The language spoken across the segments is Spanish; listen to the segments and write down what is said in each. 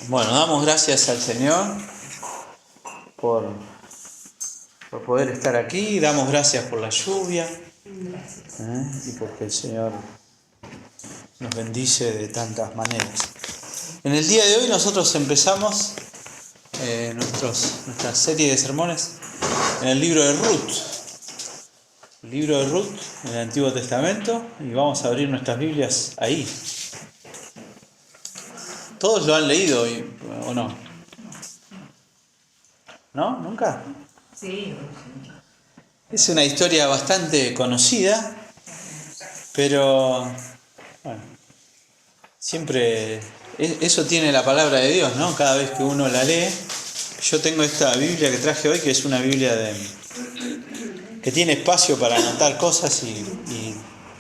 Bueno, damos gracias al Señor por poder estar aquí, damos gracias por la lluvia y porque el Señor nos bendice de tantas maneras. En el día de hoy nosotros empezamos nuestra serie de sermones en el libro de Ruth. El libro de Ruth en el Antiguo Testamento, y vamos a abrir nuestras Biblias ahí. ¿Todos lo han leído o no? ¿No? ¿Nunca? Sí. Es una historia bastante conocida, pero bueno, siempre eso tiene la palabra de Dios, ¿no? Cada vez que uno la lee. Yo tengo esta Biblia que traje hoy, que es una Biblia que tiene espacio para anotar cosas y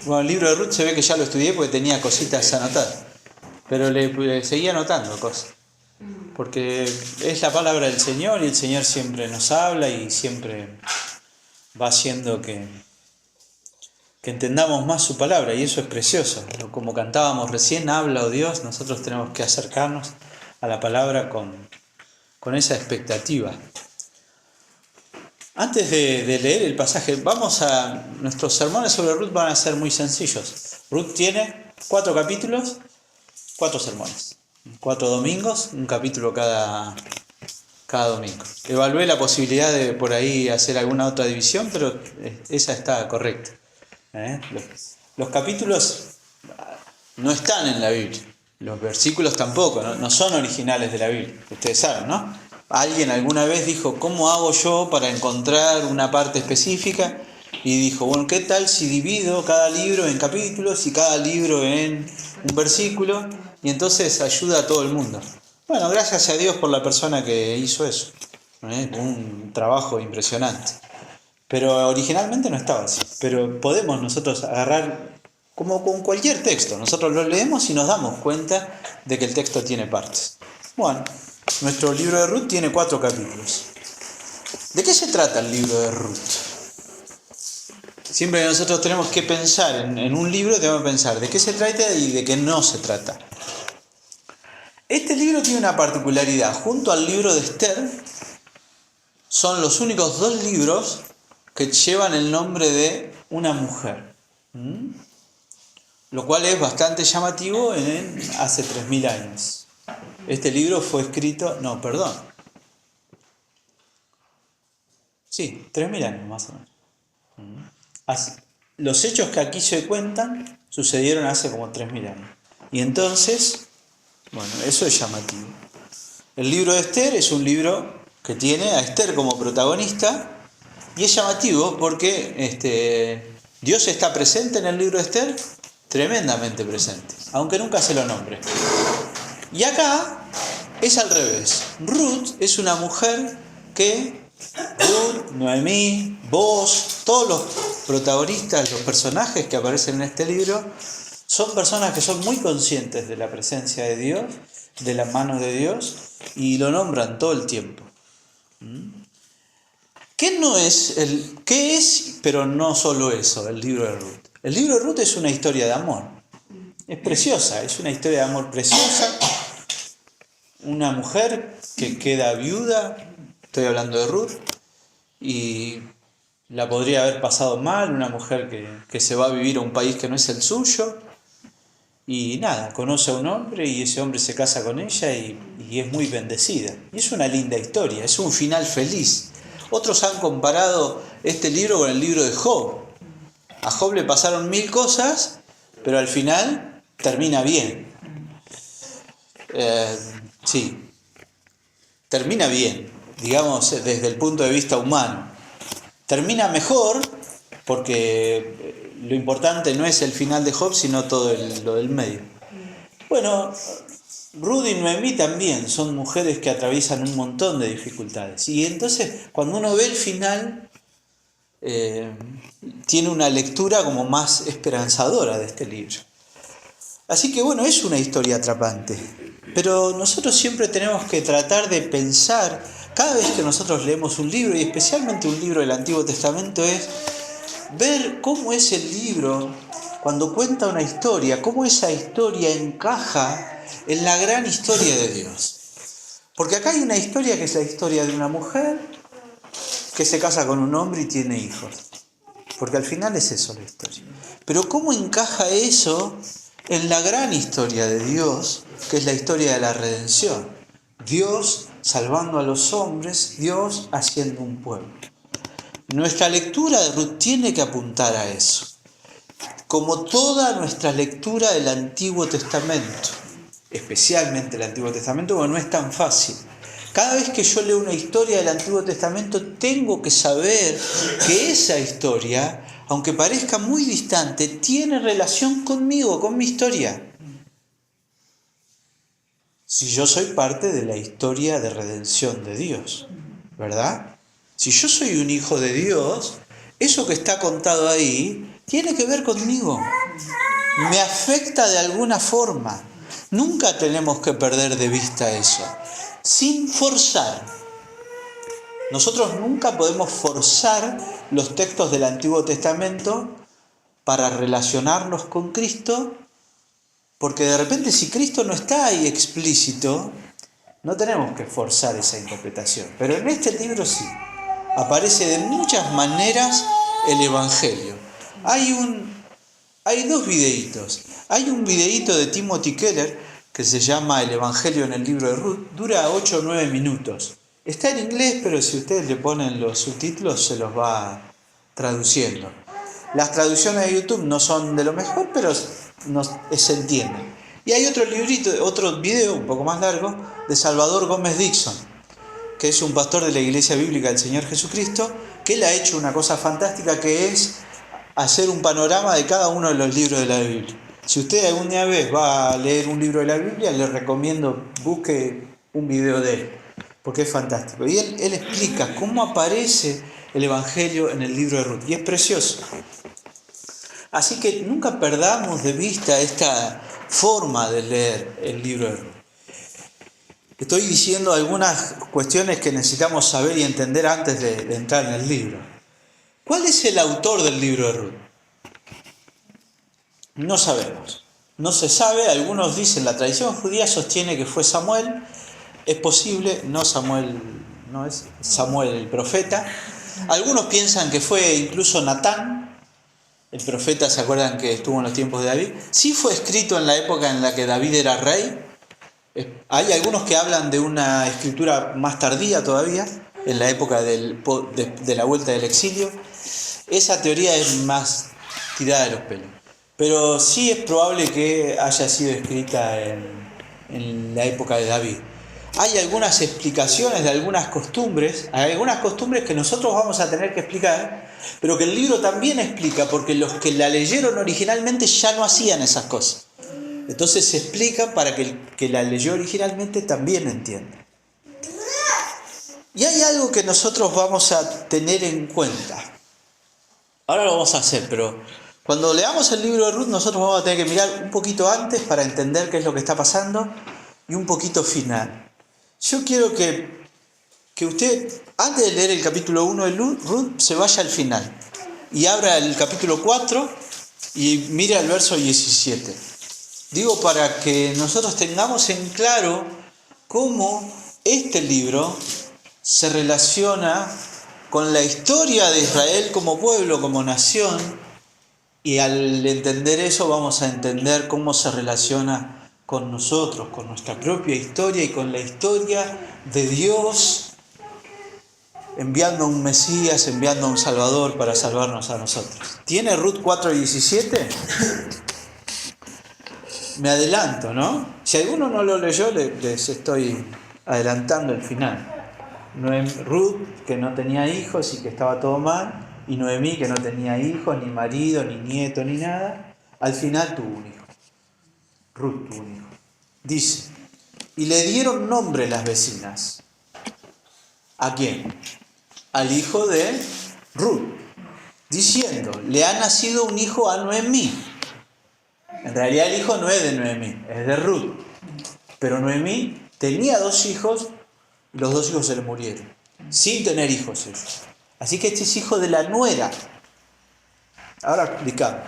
bueno, el libro de Ruth se ve que ya lo estudié porque tenía cositas anotadas, pero le seguía anotando cosas, porque es la palabra del Señor y el Señor siempre nos habla y siempre va haciendo que entendamos más su palabra, y eso es precioso. Como cantábamos recién, habla, oh Dios, nosotros tenemos que acercarnos a la palabra con esa expectativa. Antes de leer el pasaje, nuestros sermones sobre Ruth van a ser muy sencillos. Ruth tiene 4 capítulos, 4 sermones, 4 domingos, un capítulo cada domingo. Evalué la posibilidad de por ahí hacer alguna otra división, pero esa está correcta. Los capítulos no están en la Biblia, los versículos tampoco, no son originales de la Biblia, ustedes saben, ¿no? Alguien alguna vez dijo, ¿cómo hago yo para encontrar una parte específica? Y dijo, bueno, ¿qué tal si divido cada libro en capítulos y cada libro en un versículo? Y entonces ayuda a todo el mundo. Bueno, gracias a Dios por la persona que hizo eso. Un trabajo impresionante. Pero originalmente no estaba así. Pero podemos nosotros agarrar, como con cualquier texto, nosotros lo leemos y nos damos cuenta de que el texto tiene partes. Bueno, nuestro libro de Ruth tiene 4 capítulos. ¿De qué se trata el libro de Ruth? Siempre nosotros tenemos que pensar en un libro, tenemos que pensar de qué se trata y de qué no se trata. Este libro tiene una particularidad. Junto al libro de Esther, son los únicos 2 libros que llevan el nombre de una mujer. Lo cual es bastante llamativo hace 3000 años. Este libro fue escrito... No, perdón. Sí, 3000 años más o menos. Los hechos que aquí se cuentan sucedieron hace como 3000 años. Y entonces, bueno, eso es llamativo. El libro de Esther es un libro que tiene a Esther como protagonista, y es llamativo porque Dios está presente en el libro de Esther, tremendamente presente, aunque nunca se lo nombre. Y acá es al revés. Ruth es una mujer que Ruth, Noemí, Boaz, todos los protagonistas, los personajes que aparecen en este libro, son personas que son muy conscientes de la presencia de Dios, de las manos de Dios, y lo nombran todo el tiempo. ¿Qué es, pero no solo eso, el libro de Ruth? El libro de Ruth es una historia de amor. Es preciosa, es una historia de amor preciosa. Una mujer que queda viuda, estoy hablando de Ruth, y la podría haber pasado mal, una mujer que se va a vivir a un país que no es el suyo, y nada, conoce a un hombre y ese hombre se casa con ella y es muy bendecida. Y es una linda historia, es un final feliz. Otros han comparado este libro con el libro de Job. A Job le pasaron 1000 cosas, pero al final termina bien. Sí, termina bien, digamos, desde el punto de vista humano. Termina mejor porque lo importante no es el final de Job, sino todo lo del medio. Bueno, Ruth y Noemí también son mujeres que atraviesan un montón de dificultades. Y entonces, cuando uno ve el final, tiene una lectura como más esperanzadora de este libro. Así que bueno, es una historia atrapante. Pero nosotros siempre tenemos que tratar de pensar, cada vez que nosotros leemos un libro, y especialmente un libro del Antiguo Testamento, es ver cómo es el libro, cuando cuenta una historia, cómo esa historia encaja en la gran historia de Dios. Porque acá hay una historia que es la historia de una mujer que se casa con un hombre y tiene hijos. Porque al final es eso la historia. Pero ¿cómo encaja eso en la gran historia de Dios, que es la historia de la redención? Dios salvando a los hombres, Dios haciendo un pueblo. Nuestra lectura de Ruth tiene que apuntar a eso. Como toda nuestra lectura del Antiguo Testamento, especialmente el Antiguo Testamento, porque no es tan fácil. Cada vez que yo leo una historia del Antiguo Testamento, tengo que saber que esa historia, aunque parezca muy distante, tiene relación conmigo, con mi historia. Si yo soy parte de la historia de redención de Dios, ¿verdad? Si yo soy un hijo de Dios, eso que está contado ahí tiene que ver conmigo. Me afecta de alguna forma. Nunca tenemos que perder de vista eso. Sin forzar. Nosotros nunca podemos forzar los textos del Antiguo Testamento para relacionarnos con Cristo, porque de repente si Cristo no está ahí explícito, no tenemos que forzar esa interpretación. Pero en este libro sí. Aparece de muchas maneras el Evangelio. Hay dos videitos. Hay un videíto de Timothy Keller que se llama El Evangelio en el libro de Ruth. Dura 8 o 9 minutos. Está en inglés, pero si ustedes le ponen los subtítulos se los va traduciendo. Las traducciones de YouTube no son de lo mejor, pero se entienden. Y hay otro librito, otro video un poco más largo de Salvador Gómez Dixon, que es un pastor de la Iglesia Bíblica del Señor Jesucristo, que él ha hecho una cosa fantástica que es hacer un panorama de cada uno de los libros de la Biblia. Si usted alguna vez va a leer un libro de la Biblia, le recomiendo busque un video de él, porque es fantástico. Y él explica cómo aparece el Evangelio en el libro de Ruth, y es precioso. Así que nunca perdamos de vista esta forma de leer el libro de Ruth. Estoy diciendo algunas cuestiones que necesitamos saber y entender antes de entrar en el libro. ¿Cuál es el autor del libro de Ruth? No sabemos. No se sabe. Algunos dicen, la tradición judía sostiene que fue Samuel. Es posible, no es Samuel el profeta. Algunos piensan que fue incluso Natán, el profeta, ¿se acuerdan que estuvo en los tiempos de David? Sí fue escrito en la época en la que David era rey. Hay algunos que hablan de una escritura más tardía todavía, en la época de la vuelta del exilio. Esa teoría es más tirada de los pelos. Pero sí es probable que haya sido escrita en la época de David. Hay algunas explicaciones de algunas costumbres, que nosotros vamos a tener que explicar, pero que el libro también explica, porque los que la leyeron originalmente ya no hacían esas cosas. Entonces se explican para que el que la leyó originalmente también entienda. Y hay algo que nosotros vamos a tener en cuenta. Ahora lo vamos a hacer, pero cuando leamos el libro de Ruth, nosotros vamos a tener que mirar un poquito antes para entender qué es lo que está pasando y un poquito final. Yo quiero que usted, antes de leer el capítulo 1 de Ruth, se vaya al final y abra el capítulo 4 y mire al verso 17. Digo, para que nosotros tengamos en claro cómo este libro se relaciona con la historia de Israel como pueblo, como nación, y al entender eso vamos a entender cómo se relaciona con nosotros, con nuestra propia historia y con la historia de Dios enviando a un Mesías, enviando a un Salvador para salvarnos a nosotros. ¿Tiene Ruth 4:17? Me adelanto, ¿no? Si alguno no lo leyó, les estoy adelantando el final. Ruth, que no tenía hijos y que estaba todo mal, y Noemí, que no tenía hijos, ni marido, ni nieto, ni nada, al final tuvo un hijo. Ruth tuvo un hijo. Dice, y le dieron nombre las vecinas. ¿A quién? Al hijo de Ruth, diciendo, le ha nacido un hijo a Noemí. En realidad el hijo no es de Noemí, es de Ruth. Pero Noemí tenía 2 hijos, y los 2 hijos se le murieron, sin tener hijos ellos. Así que este es hijo de la nuera. Ahora explicamos.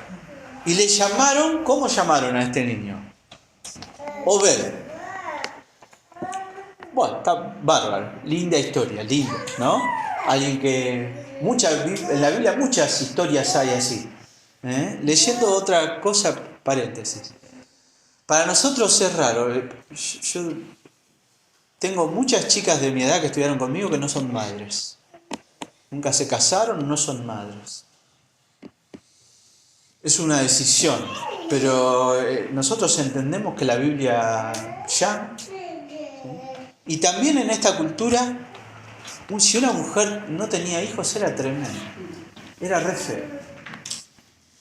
Y le llamaron, ¿cómo llamaron a este niño? Obed. Bueno, está bárbaro, linda historia, linda, ¿no? Alguien que... en la Biblia muchas historias hay así. Leyendo otra cosa, paréntesis. Para nosotros es raro. Yo tengo muchas chicas de mi edad que estudiaron conmigo que no son madres. Nunca se casaron, no son madres. Es una decisión, pero nosotros entendemos que la Biblia llama. ¿Sí? Y también en esta cultura, si una mujer no tenía hijos era tremendo, era re feo.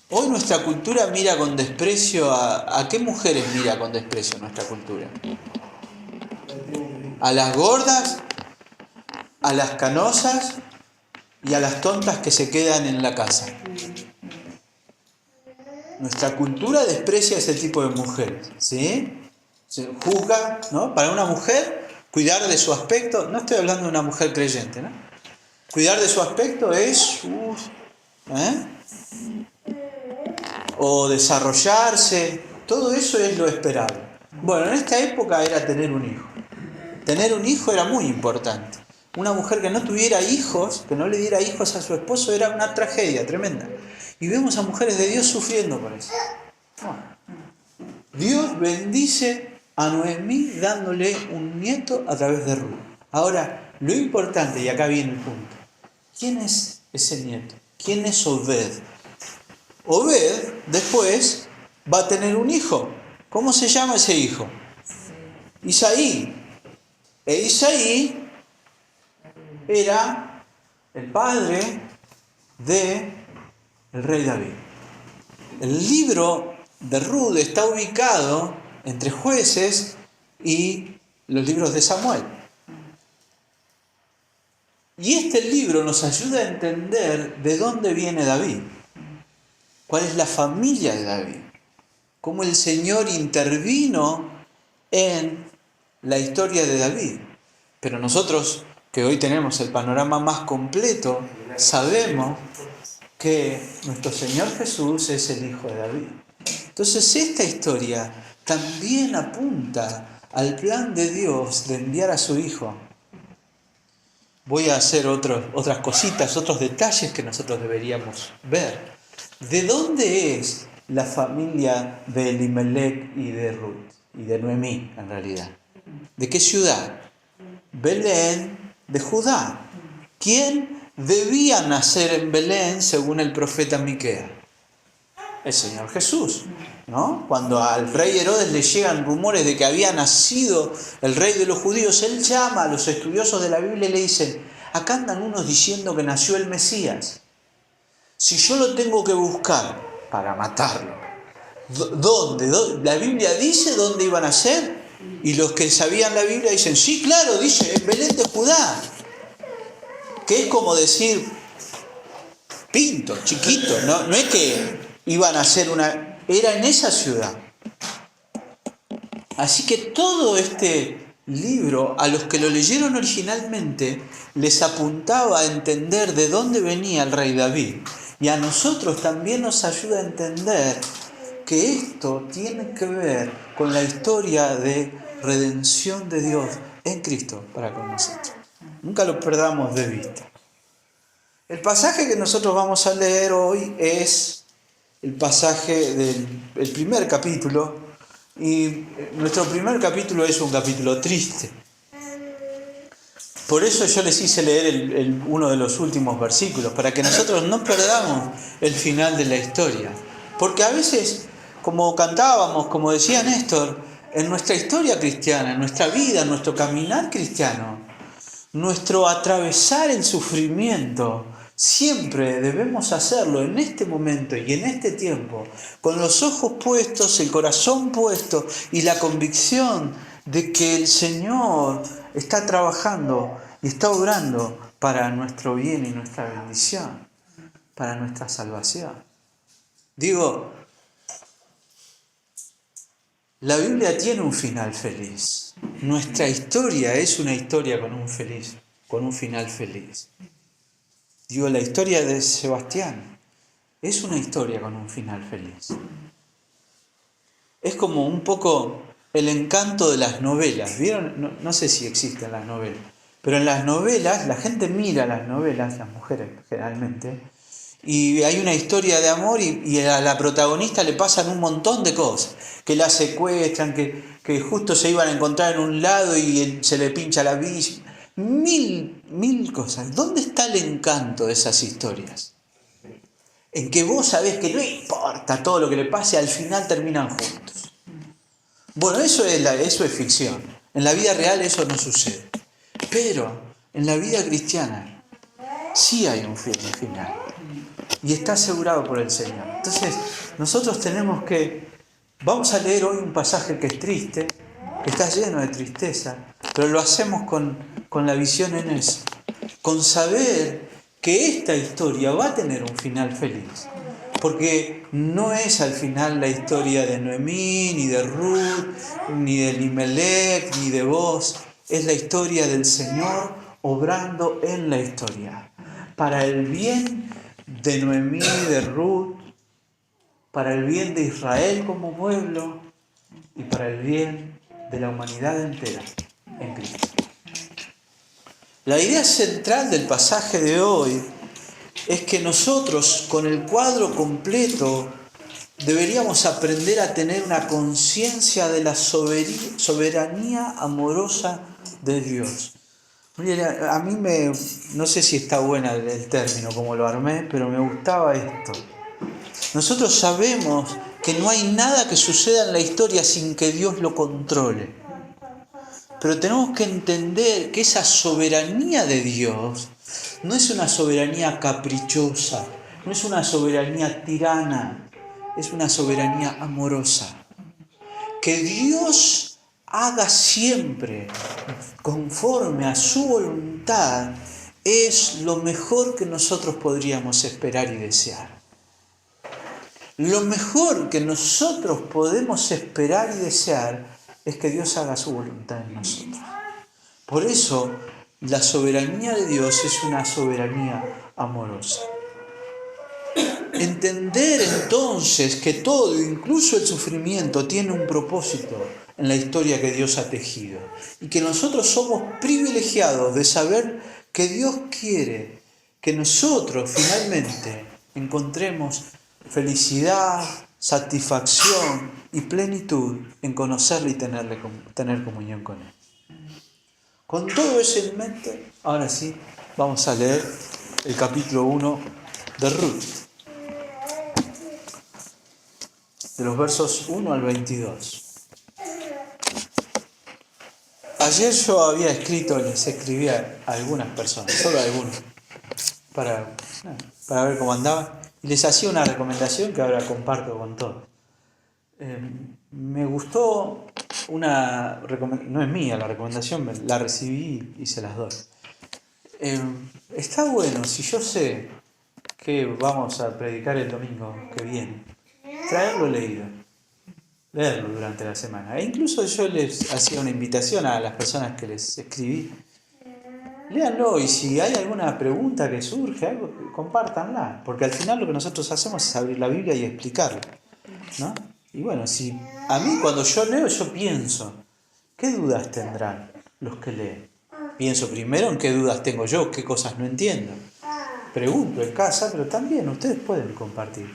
Hoy nuestra cultura mira con desprecio ¿a qué mujeres mira con desprecio nuestra cultura? A las gordas, a las canosas y a las tontas que se quedan en la casa. Nuestra cultura desprecia ese tipo de mujeres, ¿sí? Se juzga, ¿no? Para una mujer, cuidar de su aspecto, no estoy hablando de una mujer creyente, ¿no? Cuidar de su aspecto es... o desarrollarse, todo eso es lo esperable. Bueno, en esta época era tener un hijo. Tener un hijo era muy importante. Una mujer que no tuviera hijos, que no le diera hijos a su esposo, era una tragedia tremenda. Y vemos a mujeres de Dios sufriendo por eso. Bueno, Dios bendice a Noemí dándole un nieto a través de Ruth. Ahora, lo importante, y acá viene el punto, ¿quién es ese nieto? ¿Quién es Obed? Obed después va a tener un hijo. ¿Cómo se llama ese hijo? Isaí. E Isaí era el padre del rey David. El libro de Ruth está ubicado entre Jueces y los libros de Samuel. Y este libro nos ayuda a entender de dónde viene David. ¿Cuál es la familia de David? Cómo el Señor intervino en la historia de David. Pero nosotros, que hoy tenemos el panorama más completo, sabemos que nuestro Señor Jesús es el Hijo de David. Entonces esta historia también apunta al plan de Dios de enviar a su Hijo. Voy a hacer otras cositas, otros detalles que nosotros deberíamos ver. ¿De dónde es la familia de Elimelech y de Ruth? Y de Noemí, en realidad. ¿De qué ciudad? Belén de Judá. ¿Quién debía nacer en Belén según el profeta Miqueas? El Señor Jesús, ¿no? Cuando al rey Herodes le llegan rumores de que había nacido el rey de los judíos, él llama a los estudiosos de la Biblia y le dicen: acá andan unos diciendo que nació el Mesías. Si yo lo tengo que buscar para matarlo, ¿dónde? ¿La Biblia dice dónde iban a nacer? Y los que sabían la Biblia dicen: sí, claro, dice, en Belén de Judá. Que es como decir, pinto, chiquito, no es que iban a ser era en esa ciudad. Así que todo este libro, a los que lo leyeron originalmente, les apuntaba a entender de dónde venía el rey David. Y a nosotros también nos ayuda a entender que esto tiene que ver con la historia de redención de Dios en Cristo para con nosotros. Nunca lo perdamos de vista. El pasaje que nosotros vamos a leer hoy es el pasaje del primer capítulo, y nuestro primer capítulo es un capítulo triste. Por eso yo les hice leer uno de los últimos versículos, para que nosotros no perdamos el final de la historia. Porque a veces, como cantábamos, como decía Néstor, en nuestra historia cristiana, en nuestra vida, en nuestro caminar cristiano, nuestro atravesar el sufrimiento, siempre debemos hacerlo en este momento y en este tiempo, con los ojos puestos, el corazón puesto y la convicción de que el Señor está trabajando y está obrando para nuestro bien y nuestra bendición, para nuestra salvación. Digo, la Biblia tiene un final feliz. Nuestra historia es una historia con un final feliz. Digo, la historia de Sebastián es una historia con un final feliz. Es como un poco el encanto de las novelas. ¿Vieron? No sé si existen las novelas, pero en las novelas, la gente mira las novelas, las mujeres generalmente, y hay una historia de amor y a la protagonista le pasan un montón de cosas. Que la secuestran, que justo se iban a encontrar en un lado y se le pincha la bici. Mil cosas. ¿Dónde está el encanto de esas historias? En que vos sabés que no importa todo lo que le pase, al final terminan juntos. Bueno, eso es ficción. En la vida real eso no sucede. Pero en la vida cristiana sí hay un final. Y está asegurado por el Señor. Entonces, nosotros tenemos vamos a leer hoy un pasaje que es triste, que está lleno de tristeza, pero lo hacemos con la visión en eso. Con saber que esta historia va a tener un final feliz. Porque no es al final la historia de Noemí, ni de Ruth, ni de Elimelech, ni de Boaz. Es la historia del Señor obrando en la historia. Para el bien de Noemí, de Ruth, para el bien de Israel como pueblo y para el bien de la humanidad entera en Cristo. La idea central del pasaje de hoy es que nosotros, con el cuadro completo, deberíamos aprender a tener una conciencia de la soberanía amorosa de Dios. A mí no sé si está buena el término como lo armé, pero me gustaba esto. Nosotros sabemos que no hay nada que suceda en la historia sin que Dios lo controle. Pero tenemos que entender que esa soberanía de Dios no es una soberanía caprichosa, no es una soberanía tirana, es una soberanía amorosa. Que Dios haga siempre conforme a su voluntad es lo mejor que nosotros podríamos esperar y desear. Lo mejor que nosotros podemos esperar y desear es que Dios haga su voluntad en nosotros. Por eso, la soberanía de Dios es una soberanía amorosa. Entender entonces que todo, incluso el sufrimiento, tiene un propósito en la historia que Dios ha tejido. Y que nosotros somos privilegiados de saber que Dios quiere que nosotros finalmente encontremos felicidad, satisfacción y plenitud en conocerle y tener comunión con Él. Con todo eso en mente, ahora sí, vamos a leer el capítulo 1 de Ruth, de los versos 1 al 22. Ayer yo había les escribía a algunas personas, solo a algunos, para ver cómo andaban, y les hacía una recomendación que ahora comparto con todos. Me gustó no es mía la recomendación, la recibí y se las doy. Está bueno, si yo sé que vamos a predicar el domingo que viene, traerlo leído, leerlo durante la semana. E incluso yo les hacía una invitación a las personas que les escribí. Léanlo y si hay alguna pregunta que surge, algo, compártanla, porque al final lo que nosotros hacemos es abrir la Biblia y explicarla, ¿no? Y bueno, a mí cuando yo leo, yo pienso, ¿qué dudas tendrán los que leen? Pienso primero en qué dudas tengo yo, qué cosas no entiendo. Pregunto en casa, pero también ustedes pueden compartir.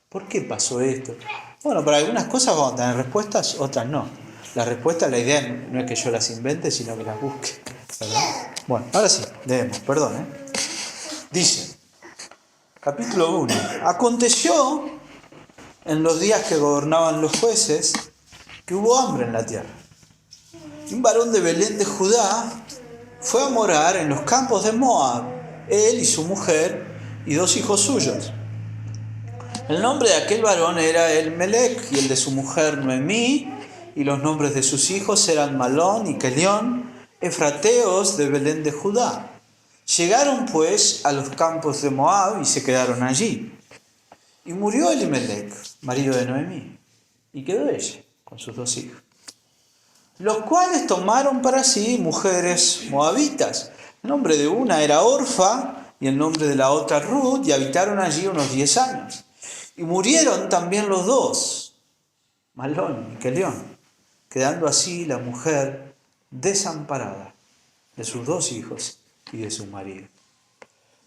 ¿Por qué pasó esto? Bueno, para algunas cosas vamos a tener respuestas, otras no. Las respuestas, la idea no es que yo las invente, sino que las busque, ¿verdad? Bueno, ahora sí, leemos, perdón. Dice, capítulo 1. Aconteció en los días que gobernaban los jueces que hubo hambre en la tierra. Y un varón de Belén de Judá fue a morar en los campos de Moab, él y su mujer y 2 hijos suyos. El nombre de aquel varón era Elimelech y el de su mujer Noemí, y los nombres de sus hijos eran Malón y Kelión, efrateos de Belén de Judá. Llegaron pues a los campos de Moab y se quedaron allí. Y murió Elimelech, marido de Noemí, y quedó ella con sus 2 hijos, los cuales tomaron para sí mujeres moabitas. El nombre de una era Orfa y el nombre de la otra Ruth, y habitaron allí unos 10 años. Y murieron también los 2, Malón y Kelión. quedando así la mujer desamparada de sus 2 hijos y de su marido.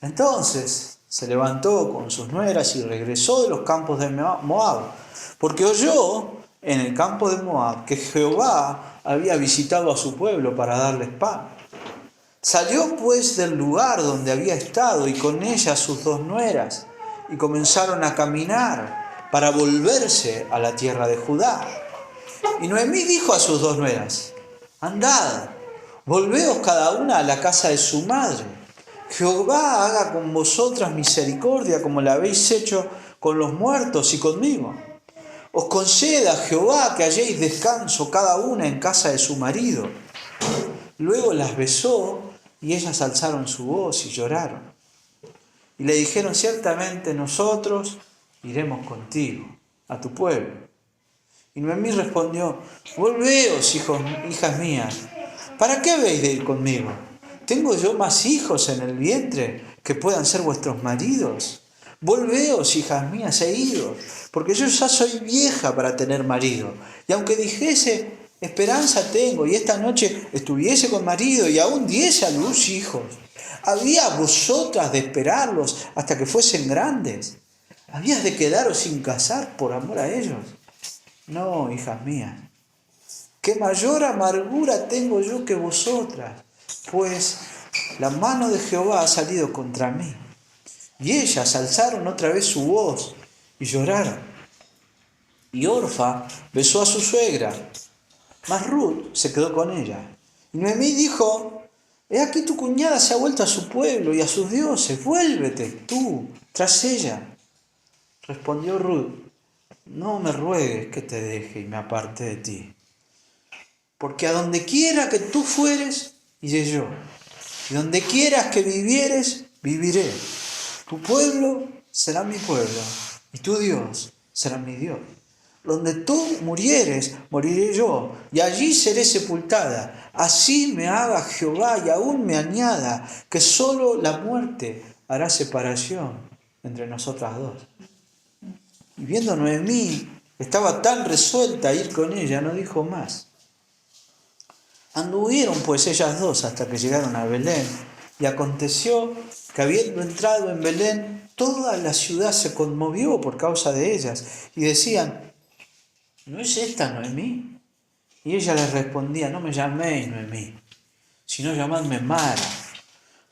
Entonces se levantó con sus nueras y regresó de los campos de Moab, porque oyó en el campo de Moab que Jehová había visitado a su pueblo para darles pan. Salió pues del lugar donde había estado y con ella sus 2 nueras, y comenzaron a caminar para volverse a la tierra de Judá. Y Noemí dijo a sus 2 nueras: andad, volveos cada una a la casa de su madre. Jehová haga con vosotras misericordia como la habéis hecho con los muertos y conmigo. Os conceda Jehová que halléis descanso cada una en casa de su marido. Luego las besó y ellas alzaron su voz y lloraron. Y le dijeron: ciertamente nosotros iremos contigo a tu pueblo. Y Noemí respondió: volveos, hijas mías, ¿para qué habéis de ir conmigo? ¿Tengo yo más hijos en el vientre que puedan ser vuestros maridos? Volveos, hijas mías, e idos, porque yo ya soy vieja para tener marido. Y aunque dijese: esperanza tengo, y esta noche estuviese con marido, y aún diese a luz hijos, ¿había vosotras de esperarlos hasta que fuesen grandes? ¿Habías de quedaros sin casar por amor a ellos? No, hijas mías, qué mayor amargura tengo yo que vosotras, pues la mano de Jehová ha salido contra mí. Y ellas alzaron otra vez su voz y lloraron. Y Orfa besó a su suegra, mas Ruth se quedó con ella. Y Noemí dijo: he aquí tu cuñada se ha vuelto a su pueblo y a sus dioses, vuélvete tú tras ella. Respondió Ruth: no me ruegues que te deje y me aparte de ti, porque a donde quiera que tú fueres, iré yo, y donde quieras que vivieres, viviré. Tu pueblo será mi pueblo, y tu Dios será mi Dios. Donde tú murieres, moriré yo, y allí seré sepultada. Así me haga Jehová y aún me añada, que solo la muerte hará separación entre nosotras 2. Y viendo Noemí, estaba tan resuelta a ir con ella, no dijo más. Anduvieron pues ellas 2 hasta que llegaron a Belén, y aconteció que habiendo entrado en Belén, toda la ciudad se conmovió por causa de ellas, y decían: ¿no es esta Noemí? Y ella les respondía: no me llaméis Noemí, sino llamadme Mara,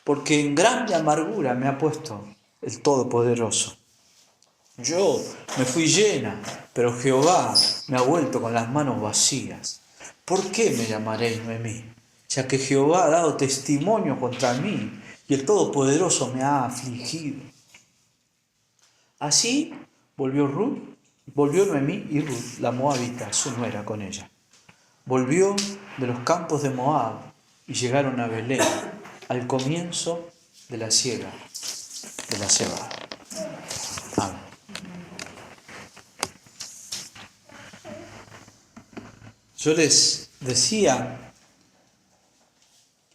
porque en grande amargura me ha puesto el Todopoderoso. Yo me fui llena, pero Jehová me ha vuelto con las manos vacías. ¿Por qué me llamaréis Noemí? Ya que Jehová ha dado testimonio contra mí y el Todopoderoso me ha afligido. Así volvió Noemí y Ruth, la moabita, su nuera, con ella. Volvió de los campos de Moab y llegaron a Belén, al comienzo de la siega de la cebada. Amén. Yo les decía,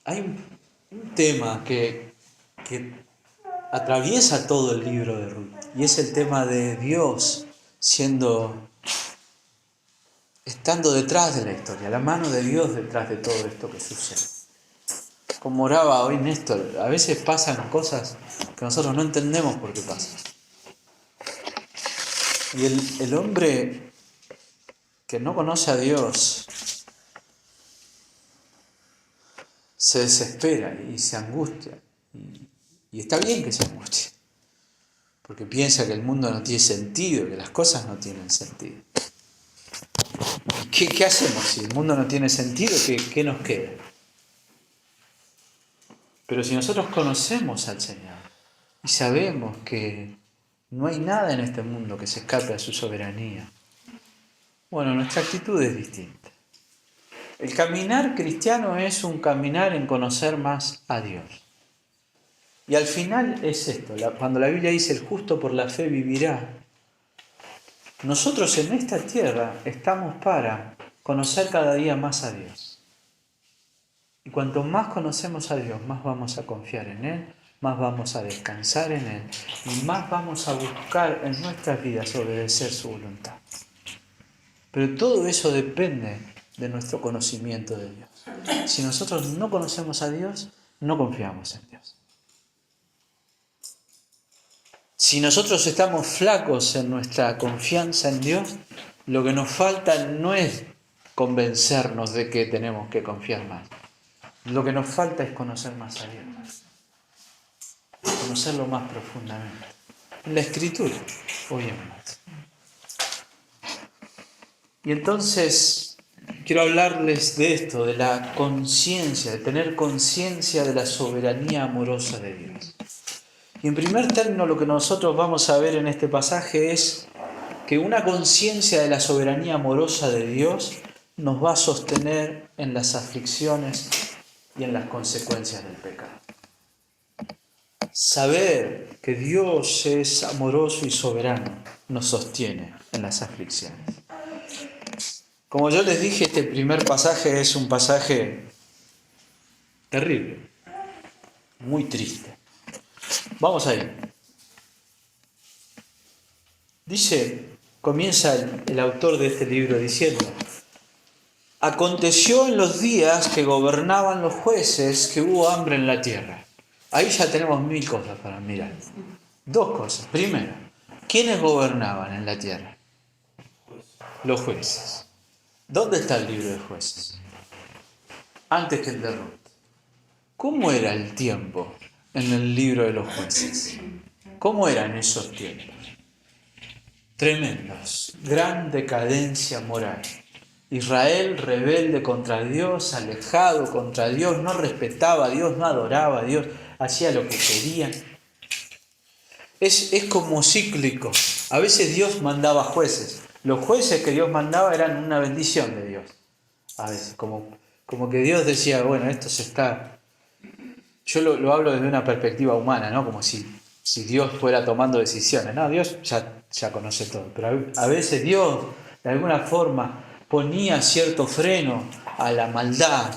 hay un tema que atraviesa todo el libro de Ruth, y es el tema de Dios estando detrás de la historia, la mano de Dios detrás de todo esto que sucede. Como oraba hoy Néstor, a veces pasan cosas que nosotros no entendemos por qué pasan. Y el hombre que no conoce a Dios se desespera y se angustia. Y está bien que se angustie, porque piensa que el mundo no tiene sentido, que las cosas no tienen sentido. ¿Qué hacemos si el mundo no tiene sentido? ¿Qué nos queda? Pero si nosotros conocemos al Señor y sabemos que no hay nada en este mundo que se escape a su soberanía, bueno, nuestra actitud es distinta. El caminar cristiano es un caminar en conocer más a Dios. Y al final es esto, cuando la Biblia dice: el justo por la fe vivirá. Nosotros en esta tierra estamos para conocer cada día más a Dios. Y cuanto más conocemos a Dios, más vamos a confiar en Él, más vamos a descansar en Él, y más vamos a buscar en nuestras vidas obedecer su voluntad. Pero todo eso depende de nuestro conocimiento de Dios. Si nosotros no conocemos a Dios, no confiamos en Dios. Si nosotros estamos flacos en nuestra confianza en Dios, lo que nos falta no es convencernos de que tenemos que confiar más. Lo que nos falta es conocer más a Dios. Conocerlo más profundamente. En la Escritura, obviamente. Y entonces quiero hablarles de esto, de la conciencia, de tener conciencia de la soberanía amorosa de Dios. Y en primer término lo que nosotros vamos a ver en este pasaje es que una conciencia de la soberanía amorosa de Dios nos va a sostener en las aflicciones y en las consecuencias del pecado. Saber que Dios es amoroso y soberano nos sostiene en las aflicciones. Como yo les dije, este primer pasaje es un pasaje terrible, muy triste. Vamos ahí. Comienza el autor de este libro diciendo: aconteció en los días que gobernaban los jueces que hubo hambre en la tierra. Ahí ya tenemos 1000 cosas para mirar. 2 cosas. Primero, ¿quiénes gobernaban en la tierra? Los jueces. ¿Dónde está el libro de Jueces? Antes que el de Ruth. ¿Cómo era el tiempo en el libro de los jueces? ¿Cómo eran esos tiempos? Tremendos, gran decadencia moral. Israel rebelde contra Dios, alejado contra Dios, no respetaba a Dios, no adoraba a Dios, hacía lo que querían. Es como cíclico. A veces Dios mandaba jueces. Los jueces que Dios mandaba eran una bendición de Dios. A veces, como que Dios decía, bueno, esto se está... Yo lo hablo desde una perspectiva humana, ¿no? Como si Dios fuera tomando decisiones. No, Dios ya conoce todo. Pero a veces Dios, de alguna forma, ponía cierto freno a la maldad,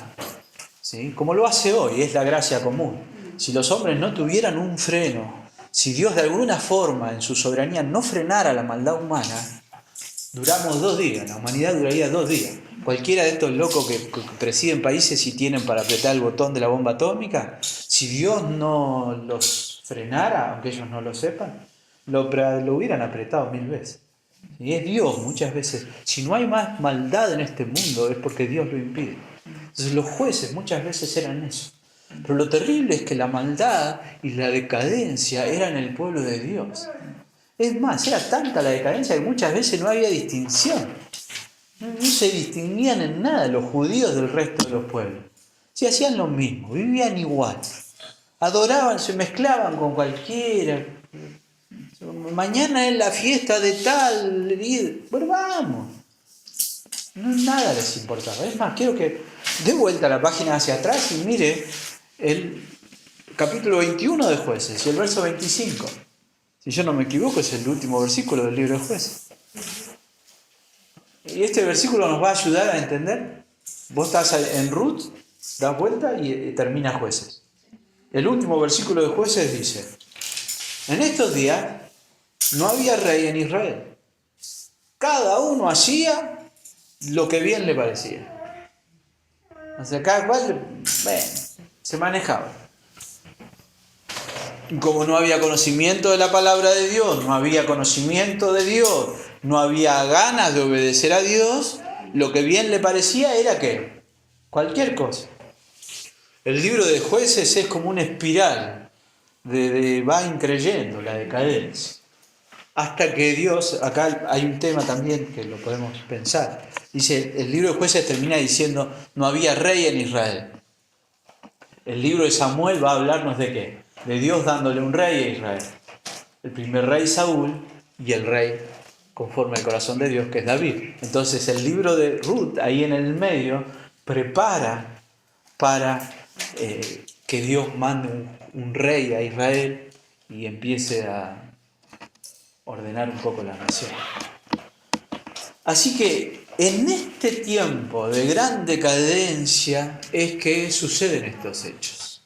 ¿sí? Como lo hace hoy, es la gracia común. Si los hombres no tuvieran un freno, si Dios de alguna forma en su soberanía no frenara la maldad humana, duramos 2 días, la humanidad duraría 2 días. Cualquiera de estos locos que presiden países y tienen para apretar el botón de la bomba atómica, si Dios no los frenara, aunque ellos no lo sepan, lo hubieran apretado 1000 veces. Y es Dios muchas veces. Si no hay más maldad en este mundo es porque Dios lo impide. Entonces los jueces muchas veces eran eso. Pero lo terrible es que la maldad y la decadencia eran el pueblo de Dios. Es más, era tanta la decadencia que muchas veces no había distinción. No se distinguían en nada los judíos del resto de los pueblos. Sí, hacían lo mismo, vivían igual. Adoraban, se mezclaban con cualquiera. Mañana es la fiesta de tal. Bueno, vamos. Nada les importaba. Es más, quiero que dé vuelta la página hacia atrás y mire el capítulo 21 de Jueces y el verso 25. Si yo no me equivoco, es el último versículo del libro de Jueces. Y este versículo nos va a ayudar a entender. Vos estás en Ruth, das vuelta y termina Jueces. El último versículo de Jueces dice: en estos días no había rey en Israel. Cada uno hacía lo que bien le parecía. O sea, cada cual se manejaba. Como no había conocimiento de la palabra de Dios, no había conocimiento de Dios, no había ganas de obedecer a Dios, lo que bien le parecía era que cualquier cosa. El libro de Jueces es como una espiral va increyendo la decadencia. Hasta que Dios, acá hay un tema también que lo podemos pensar. Dice, el libro de Jueces termina diciendo, no había rey en Israel. El libro de Samuel va a hablarnos de ¿qué? De Dios dándole un rey a Israel. El primer rey Saúl y el rey conforme al corazón de Dios, que es David. Entonces el libro de Ruth, ahí en el medio, prepara para que Dios mande un rey a Israel y empiece a ordenar un poco la nación. Así que en este tiempo de gran decadencia es que suceden estos hechos.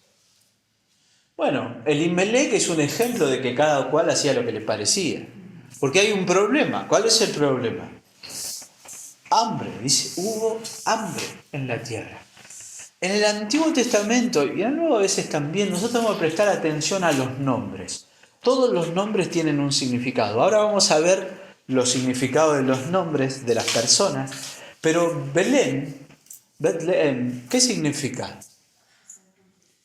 Bueno, Elimelec es un ejemplo de que cada cual hacía lo que le parecía. Porque hay un problema. ¿Cuál es el problema? hambre, dice, hubo hambre en la tierra. En el Antiguo Testamento y en el Nuevo a veces también, nosotros tenemos que prestar atención a los nombres. Todos los nombres tienen un significado. Ahora vamos a ver los significados de los nombres de las personas. Pero Belén, Betlehem, ¿qué significa?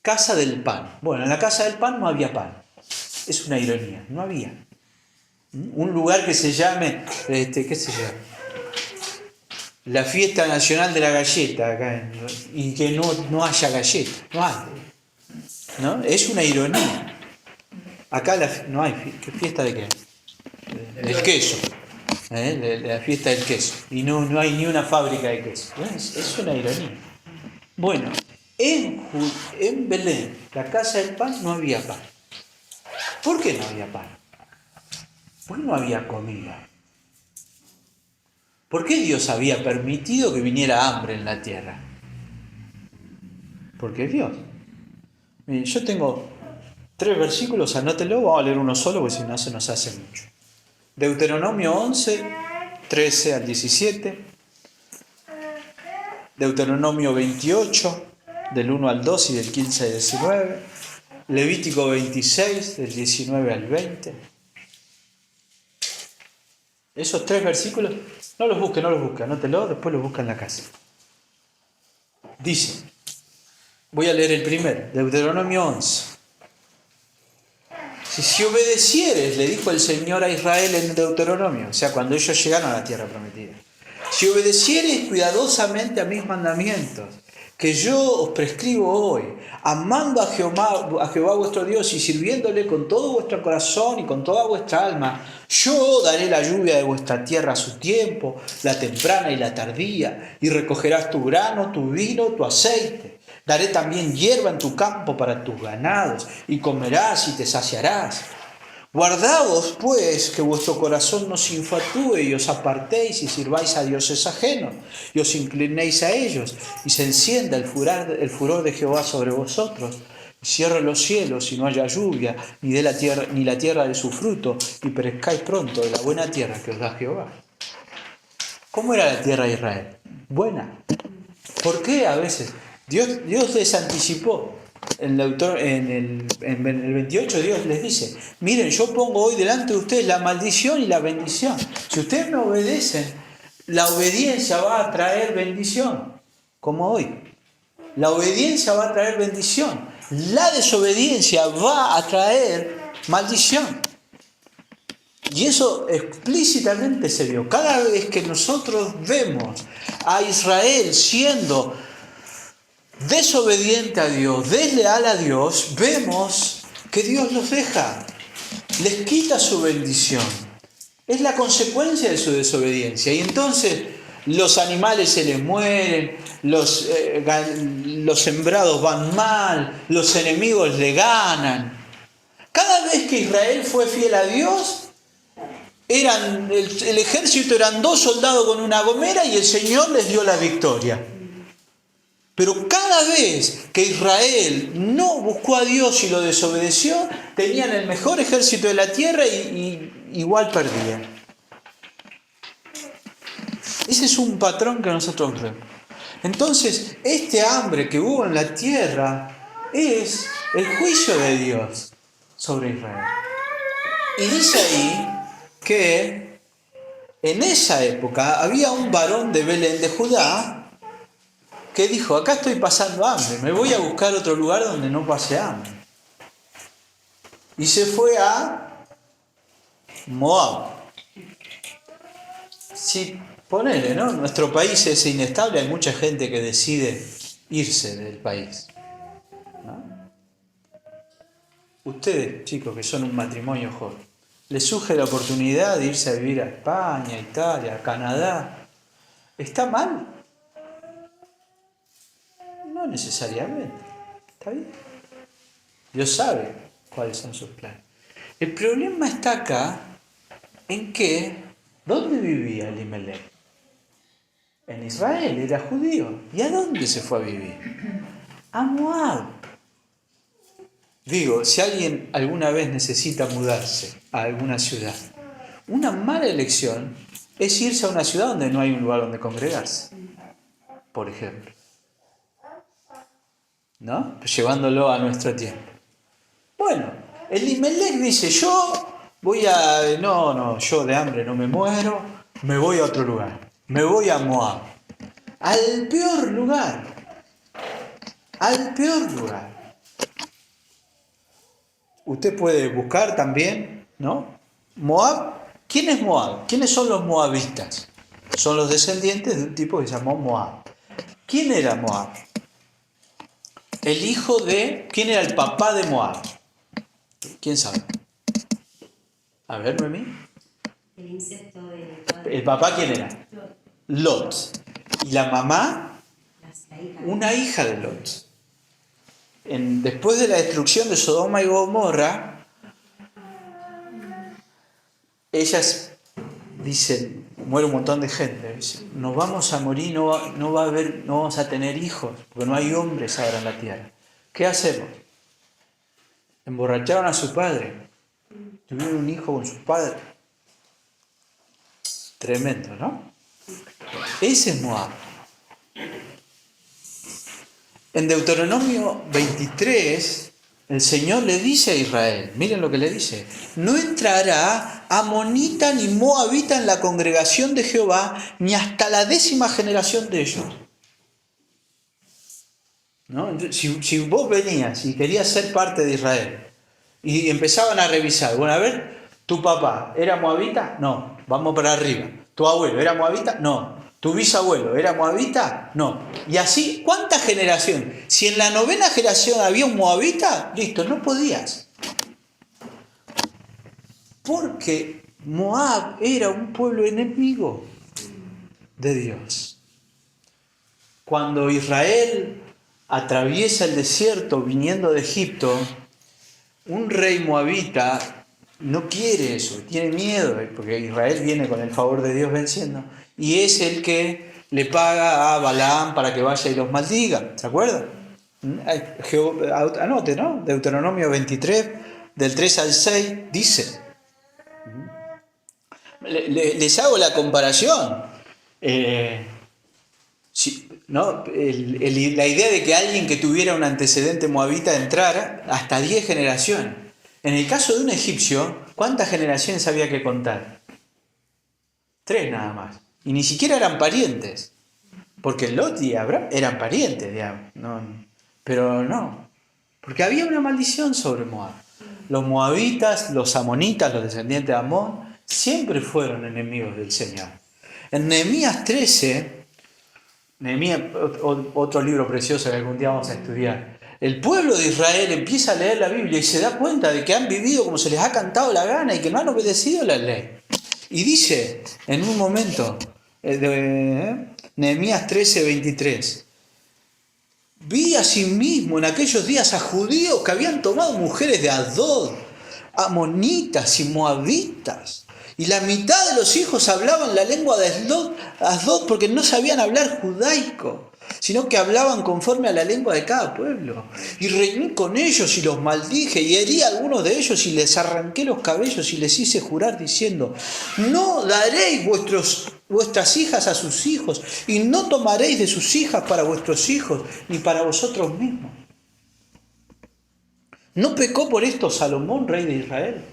Casa del pan. Bueno, en la casa del pan no había pan. Es una ironía, no había. Un lugar que se llame, ¿qué se llama? La fiesta nacional de la galleta, acá, y que no haya galleta, no hay. ¿No? Es una ironía. Acá no hay fiesta de qué? Del queso. La fiesta del queso. Y no hay ni una fábrica de queso. Es una ironía. Bueno, en Belén, la casa del pan, no había pan. ¿Por qué no había pan? Porque no había comida. ¿Por qué Dios había permitido que viniera hambre en la tierra? Porque es Dios. Miren, yo tengo 3 versículos, anótelo, vamos a leer uno solo, porque si no se nos hace mucho. Deuteronomio 11, 13 al 17. Deuteronomio 28, del 1 al 2 y del 15 al 19. Levítico 26, del 19 al 20. Esos 3 versículos, no los busque, anótelo, después los busca en la casa. Dice, voy a leer el primero, Deuteronomio 11. Si obedecieres, le dijo el Señor a Israel en Deuteronomio, o sea, cuando ellos llegaron a la tierra prometida. Si obedecieres cuidadosamente a mis mandamientos, que yo os prescribo hoy, amando a Jehová vuestro Dios y sirviéndole con todo vuestro corazón y con toda vuestra alma, yo daré la lluvia de vuestra tierra a su tiempo, la temprana y la tardía, y recogerás tu grano, tu vino, tu aceite. Daré también hierba en tu campo para tus ganados, y comerás y te saciarás. Guardaos, pues, que vuestro corazón no se infatúe y os apartéis y sirváis a dioses ajenos, y os inclinéis a ellos, y se encienda el furor de Jehová sobre vosotros, y cierre los cielos y no haya lluvia, ni la tierra de su fruto, y perezcáis pronto de la buena tierra que os da Jehová. ¿Cómo era la tierra de Israel? Buena. ¿Por qué a veces? Dios les anticipó. En el 28 Dios les dice, miren, yo pongo hoy delante de ustedes la maldición y la bendición. Si ustedes me obedecen, la obediencia va a traer bendición, como hoy. La obediencia va a traer bendición. La desobediencia va a traer maldición. Y eso explícitamente se vio. Cada vez que nosotros vemos a Israel siendo desobediente a Dios, desleal a Dios, vemos que Dios los deja, les quita su bendición. Es la consecuencia de su desobediencia. Y entonces los animales se les mueren, los sembrados van mal, los enemigos le ganan. Cada vez que Israel fue fiel a Dios, el ejército eran 2 soldados con una gomera y el Señor les dio la victoria. Pero cada vez que Israel no buscó a Dios y lo desobedeció, tenían el mejor ejército de la tierra y igual perdían. Ese es un patrón que nosotros vemos. Entonces, este hambre que hubo en la tierra es el juicio de Dios sobre Israel. Y dice ahí que en esa época había un varón de Belén de Judá que dijo, acá estoy pasando hambre, me voy a buscar otro lugar donde no pase hambre. Y se fue a Moab. Si ponele, ¿no? Nuestro país es inestable, hay mucha gente que decide irse del país, ¿no? Ustedes, chicos, que son un matrimonio joven, les surge la oportunidad de irse a vivir a España, Italia, a Canadá. ¿Está mal? No necesariamente. ¿Está bien? Dios sabe cuáles son sus planes. El problema está acá en que, ¿dónde vivía Elimelech? En Israel, era judío. ¿Y a dónde se fue a vivir? A Moab. Digo, si alguien alguna vez necesita mudarse a alguna ciudad, una mala elección es irse a una ciudad donde no hay un lugar donde congregarse, por ejemplo. ¿No? Llevándolo a nuestro tiempo. Bueno, Elimelech dice, yo yo de hambre no me muero, me voy a otro lugar, me voy a Moab, al peor lugar, Usted puede buscar también, ¿no? Moab, ¿quién es Moab? ¿Quiénes son los moabitas? Son los descendientes de un tipo que se llamó Moab. ¿Quién era Moab? ¿Quién era el papá de Moab? ¿Quién sabe? A ver, Noemí. El incesto del padre. ¿El papá quién era? Lot. ¿Y la mamá? Una hija de Lot. Después de la destrucción de Sodoma y Gomorra, ellas dicen, muere un montón de gente, dicen, nos vamos a morir, no vamos a tener hijos, porque no hay hombres ahora en la tierra. ¿Qué hacemos? Emborracharon a su padre, tuvieron un hijo con su padre. Tremendo, ¿no? Ese es Moab. En Deuteronomio 23, el Señor le dice a Israel, miren lo que le dice, no entrará amonita ni moabita en la congregación de Jehová, ni hasta la 10ª generación de ellos. ¿No? Si vos venías y querías ser parte de Israel, y empezaban a revisar, bueno, a ver, ¿tu papá era moabita? No, vamos para arriba. ¿Tu abuelo era moabita? No. ¿Tu bisabuelo era moabita? No. Y así, ¿cuántas generaciones? Si en la 9ª generación había un moabita, listo, no podías. Porque Moab era un pueblo enemigo de Dios. Cuando Israel atraviesa el desierto viniendo de Egipto, un rey moabita no quiere eso, tiene miedo, porque Israel viene con el favor de Dios venciendo, y es el que le paga a Balaam para que vaya y los maldiga, ¿se acuerdan? Anote, ¿no? Deuteronomio 23, del 3 al 6, dice. Les hago la comparación. ¿No? La idea de que alguien que tuviera un antecedente moabita entrara hasta 10 generaciones. En el caso de un egipcio, ¿cuántas generaciones había que contar? 3 nada más. Y ni siquiera eran parientes. Porque Lot y Abraham eran parientes, digamos. Pero no. Porque había una maldición sobre Moab. Los moabitas, los amonitas, los descendientes de Amón, siempre fueron enemigos del Señor. En Nehemías 13, Nehemías, otro libro precioso que algún día vamos a estudiar, el pueblo de Israel empieza a leer la Biblia y se da cuenta de que han vivido como se les ha cantado la gana y que no han obedecido la ley. Y dice en un momento, Nehemías 13, 23, vi asimismo en aquellos días a judíos que habían tomado mujeres de Asdod, amonitas y moabitas, y la mitad de los hijos hablaban la lengua de Asdod porque no sabían hablar judaico, sino que hablaban conforme a la lengua de cada pueblo. Y reiní con ellos y los maldije, y herí a algunos de ellos y les arranqué los cabellos y les hice jurar diciendo, no daréis vuestras hijas a sus hijos, y no tomaréis de sus hijas para vuestros hijos, ni para vosotros mismos. ¿No pecó por esto Salomón, rey de Israel?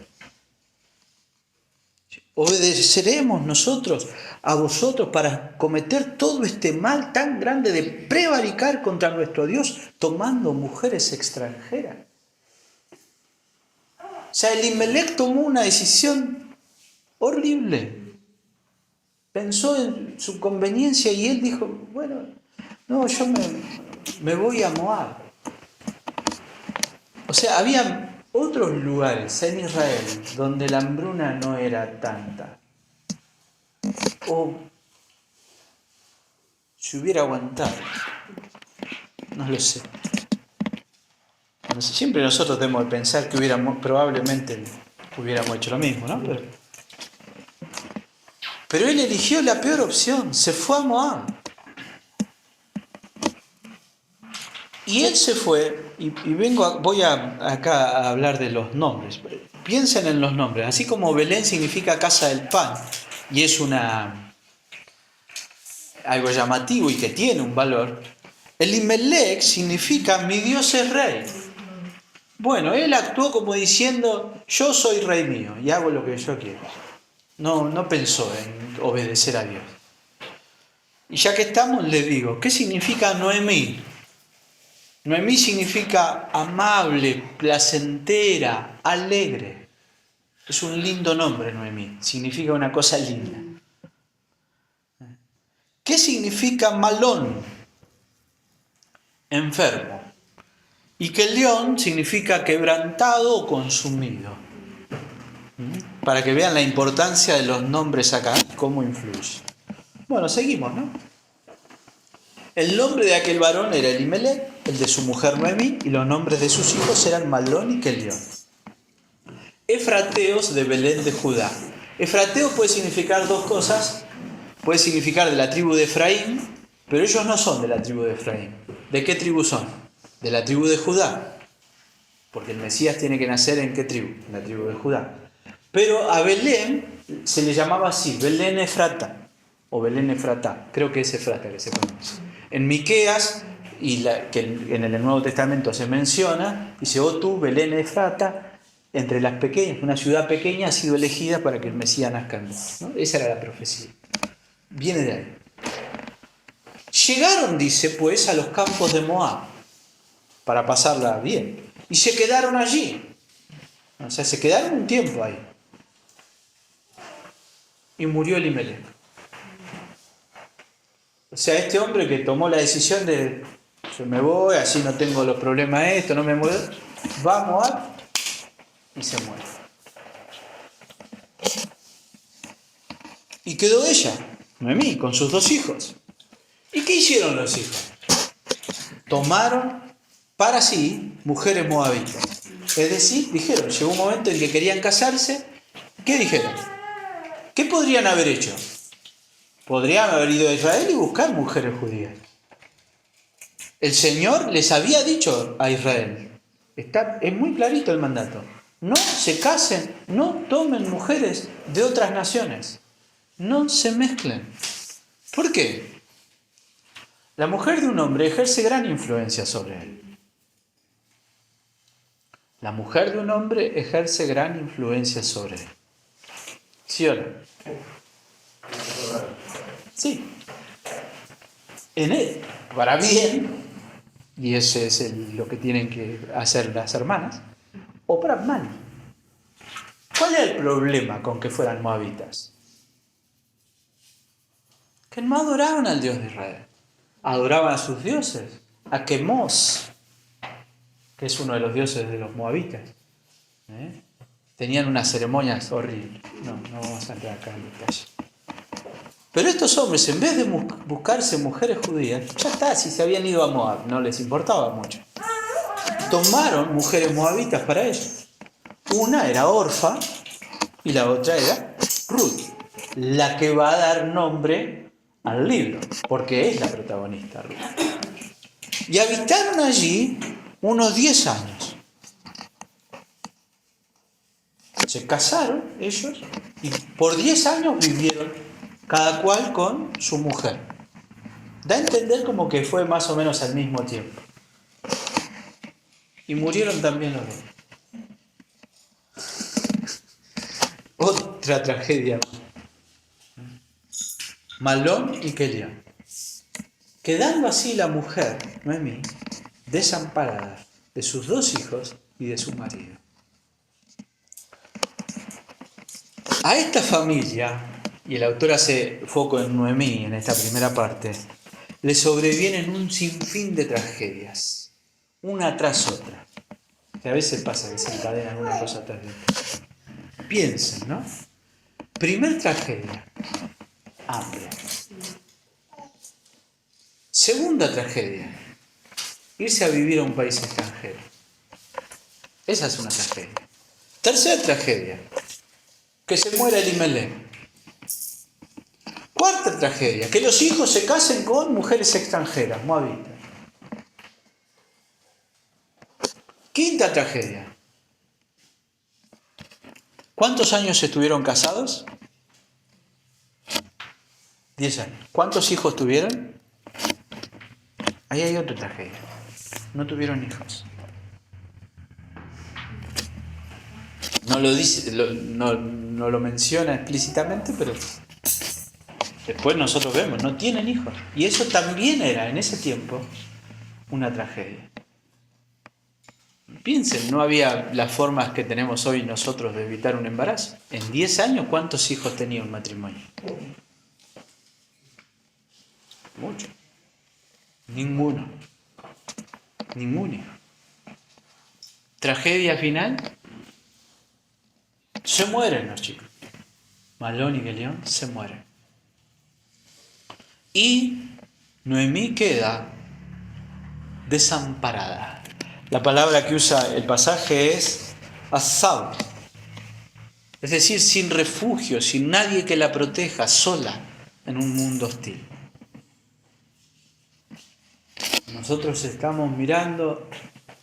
¿Obedeceremos nosotros a vosotros para cometer todo este mal tan grande de prevaricar contra nuestro Dios tomando mujeres extranjeras? O sea, Elimelech tomó una decisión horrible. Pensó en su conveniencia y él dijo, bueno, no, yo me voy a Moab. O sea, había otros lugares en Israel donde la hambruna no era tanta. O si hubiera aguantado. No lo sé. Siempre nosotros debemos pensar que probablemente hubiéramos hecho lo mismo, ¿no? Pero él eligió la peor opción, se fue a Moab. Y él se fue, y voy acá a hablar de los nombres. Piensen en los nombres. Así como Belén significa casa del pan, y es algo llamativo y que tiene un valor, Elimelech significa mi Dios es rey. Bueno, él actuó como diciendo, yo soy rey mío y hago lo que yo quiero. No pensó en obedecer a Dios. Y ya que estamos, le digo, ¿qué significa Noemí? Noemí significa amable, placentera, alegre. Es un lindo nombre, Noemí. Significa una cosa linda. ¿Qué significa Malón? Enfermo. Y que león significa quebrantado o consumido. Para que vean la importancia de los nombres acá, cómo influye. Bueno, seguimos, ¿no? El nombre de aquel varón era Elimelech, el de su mujer Noemí, y los nombres de sus hijos eran Malón y Kelión. Efrateos de Belén de Judá. Efrateo puede significar dos cosas. Puede significar de la tribu de Efraín, pero ellos no son de la tribu de Efraín. ¿De qué tribu son? De la tribu de Judá. Porque el Mesías tiene que nacer ¿en qué tribu? En la tribu de Judá. Pero a Belén se le llamaba así, Belén Efrata, o Belén Efratá. Creo que es Efrata que se conoce. En Miqueas, que en el Nuevo Testamento se menciona, dice, oh tú, Belén Efrata, entre las pequeñas, una ciudad pequeña ha sido elegida para que el Mesías nazca en vos, ¿no? Esa era la profecía. Viene de ahí. Llegaron, dice, pues, a los campos de Moab, para pasarla bien, y se quedaron allí. O sea, se quedaron un tiempo ahí. Y murió Elimelech. O sea, este hombre que tomó la decisión de yo me voy, así no tengo los problemas de esto, no me muevo, va a Moab y se muere. Y quedó ella, Noemí, con sus dos hijos. ¿Y qué hicieron los hijos? Tomaron para sí mujeres moabitas. Es decir, dijeron, llegó un momento en que querían casarse. ¿Qué dijeron? ¿Qué podrían haber hecho? Podrían haber ido a Israel y buscar mujeres judías. El Señor les había dicho a Israel, es muy clarito el mandato, no se casen, no tomen mujeres de otras naciones, no se mezclen. ¿Por qué? La mujer de un hombre ejerce gran influencia sobre él. La mujer de un hombre ejerce gran influencia sobre él. ¿Sí o no? Sí. En él, para bien, y ese es lo que tienen que hacer las hermanas, o para mal. ¿Cuál era el problema con que fueran moabitas? Que no adoraban al Dios de Israel. Adoraban a sus dioses, a Quemos, que es uno de los dioses de los moabitas. Tenían unas ceremonias horribles. No vamos a entrar acá en detalle. Pero estos hombres, en vez de buscarse mujeres judías, ya está, si se habían ido a Moab, no les importaba mucho. Tomaron mujeres moabitas para ellos. Una era Orfa y la otra era Ruth, la que va a dar nombre al libro, porque es la protagonista, Ruth. Y habitaron allí unos 10 años. Se casaron ellos y por 10 años vivieron cada cual con su mujer. Da a entender como que fue más o menos al mismo tiempo. Y murieron también los dos. Otra tragedia. Malón y Kelión. Quedando así la mujer, Noemí, desamparada de sus dos hijos y de su marido. A esta familia, y el autor hace foco en Noemí en esta primera parte, le sobrevienen un sinfín de tragedias, una tras otra. Que a veces pasa que se encadenan una cosa tras otra. Piensen, ¿no? Primer tragedia, hambre. Segunda tragedia, irse a vivir a un país extranjero. Esa es una tragedia. Tercera tragedia, que se muera Elimelech. Cuarta tragedia, que los hijos se casen con mujeres extranjeras, moabitas. Quinta tragedia. ¿Cuántos años estuvieron casados? 10 años. ¿Cuántos hijos tuvieron? Ahí hay otra tragedia. No tuvieron hijos. No lo dice, no lo menciona explícitamente, pero después nosotros vemos, no tienen hijos. Y eso también era, en ese tiempo, una tragedia. Piensen, no había las formas que tenemos hoy nosotros de evitar un embarazo. En 10 años, ¿cuántos hijos tenía un matrimonio? Mucho. Ninguno. Ningún hijo. Tragedia final. Se mueren los chicos. Malón y Gelión se mueren. Y Noemí queda desamparada. La palabra que usa el pasaje es azab. Es decir, sin refugio, sin nadie que la proteja, sola en un mundo hostil. Nosotros estamos mirando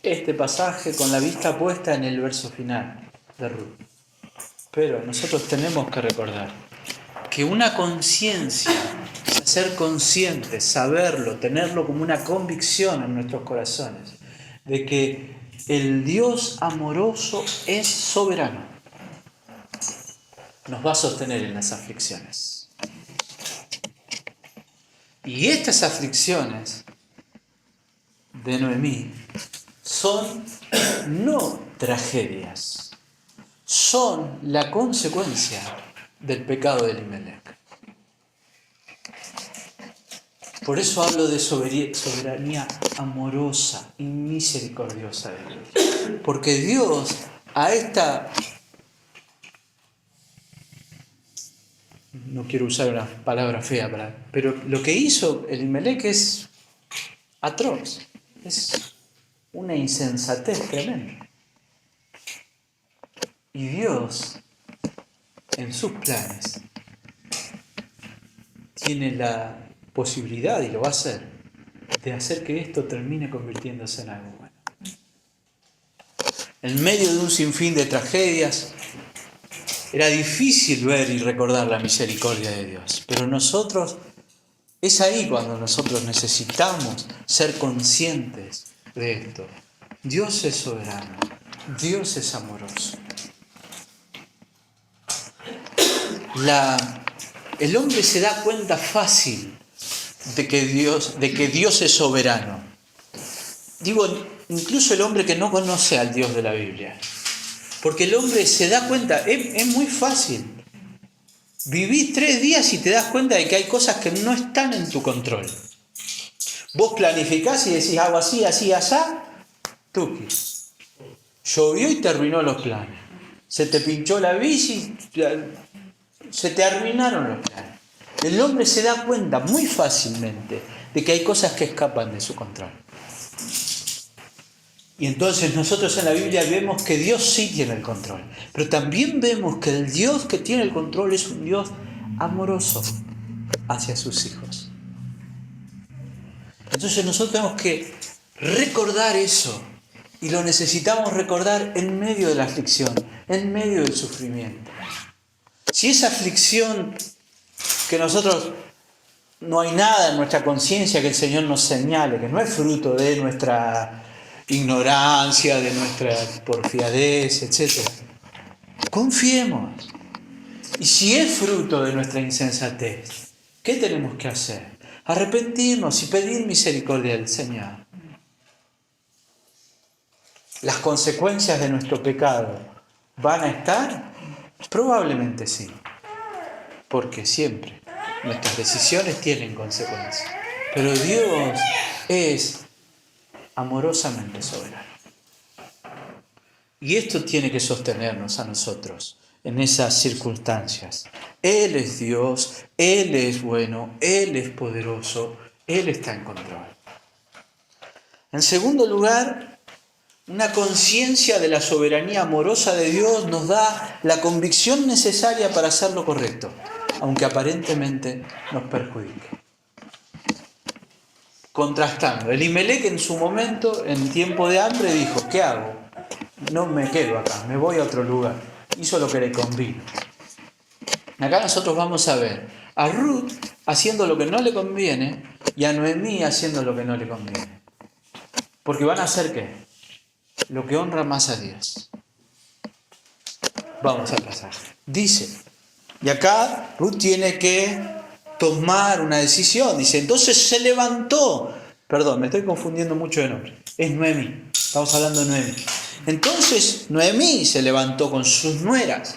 este pasaje con la vista puesta en el verso final de Ruth. Pero nosotros tenemos que recordar que una conciencia, ser conscientes, saberlo, tenerlo como una convicción en nuestros corazones, de que el Dios amoroso es soberano, nos va a sostener en las aflicciones. Y estas aflicciones de Noemí son no tragedias, son la consecuencia del pecado de Elimelec. Por eso hablo de soberanía amorosa y misericordiosa de Dios. Porque Dios a esta... No quiero usar una palabra fea, pero lo que hizo Elimelec es atroz. Es una insensatez tremenda. Y Dios, en sus planes, tiene la posibilidad, y lo va a hacer, de hacer que esto termine convirtiéndose en algo bueno. En medio de un sinfín de tragedias, era difícil ver y recordar la misericordia de Dios, pero nosotros, es ahí cuando nosotros necesitamos ser conscientes de esto. Dios es soberano, Dios es amoroso. El hombre se da cuenta fácil de que Dios es soberano. Digo, incluso el hombre que no conoce al Dios de la Biblia. Porque el hombre se da cuenta, es muy fácil. Vivís 3 días y te das cuenta de que hay cosas que no están en tu control. Vos planificás y decís, hago así, así, asá, tuki. Llovió y te arruinó los planes. Se te pinchó la bici, se te arruinaron los planes. El hombre se da cuenta muy fácilmente de que hay cosas que escapan de su control. Y entonces nosotros en la Biblia vemos que Dios sí tiene el control. Pero también vemos que el Dios que tiene el control es un Dios amoroso hacia sus hijos. Entonces nosotros tenemos que recordar eso. Y lo necesitamos recordar en medio de la aflicción, en medio del sufrimiento. Si esa aflicción que nosotros no hay nada en nuestra conciencia que el Señor nos señale, que no es fruto de nuestra ignorancia, de nuestra porfiadez, etc. Confiemos. Y si es fruto de nuestra insensatez, ¿qué tenemos que hacer? Arrepentirnos y pedir misericordia del Señor. ¿Las consecuencias de nuestro pecado van a estar? Probablemente sí. Porque siempre nuestras decisiones tienen consecuencias. Pero Dios es amorosamente soberano. Y esto tiene que sostenernos a nosotros en esas circunstancias. Él es Dios, Él es bueno, Él es poderoso, Él está en control. En segundo lugar, una conciencia de la soberanía amorosa de Dios nos da la convicción necesaria para hacer lo correcto, aunque aparentemente nos perjudique. Contrastando, Elimelec en su momento, en tiempo de hambre, dijo, ¿qué hago? No me quedo acá, me voy a otro lugar. Hizo lo que le convino. Acá nosotros vamos a ver a Ruth haciendo lo que no le conviene y a Noemí haciendo lo que no le conviene. Porque van a hacer ¿qué? Lo que honra más a Dios. Vamos al pasaje. Dice, y acá Ruth tiene que tomar una decisión. Dice, entonces se levantó. Perdón, me estoy confundiendo mucho de nombre. Es Noemí. Estamos hablando de Noemí. Entonces Noemí se levantó con sus nueras,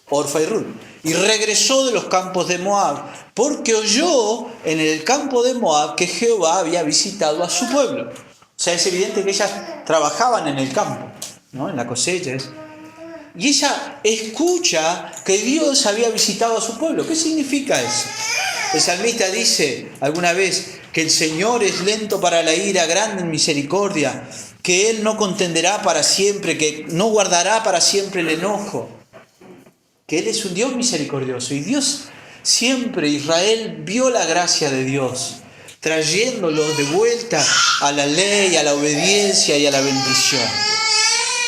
Orfa y Ruth, y regresó de los campos de Moab, porque oyó en el campo de Moab que Jehová había visitado a su pueblo. O sea, es evidente que ellas trabajaban en el campo, ¿no? En la cosecha. Y ella escucha que Dios había visitado a su pueblo. ¿Qué significa eso? El salmista dice alguna vez que el Señor es lento para la ira, grande en misericordia, que Él no contenderá para siempre, que no guardará para siempre el enojo, que Él es un Dios misericordioso. Y Dios siempre, Israel vio la gracia de Dios, trayéndolos de vuelta a la ley, a la obediencia y a la bendición.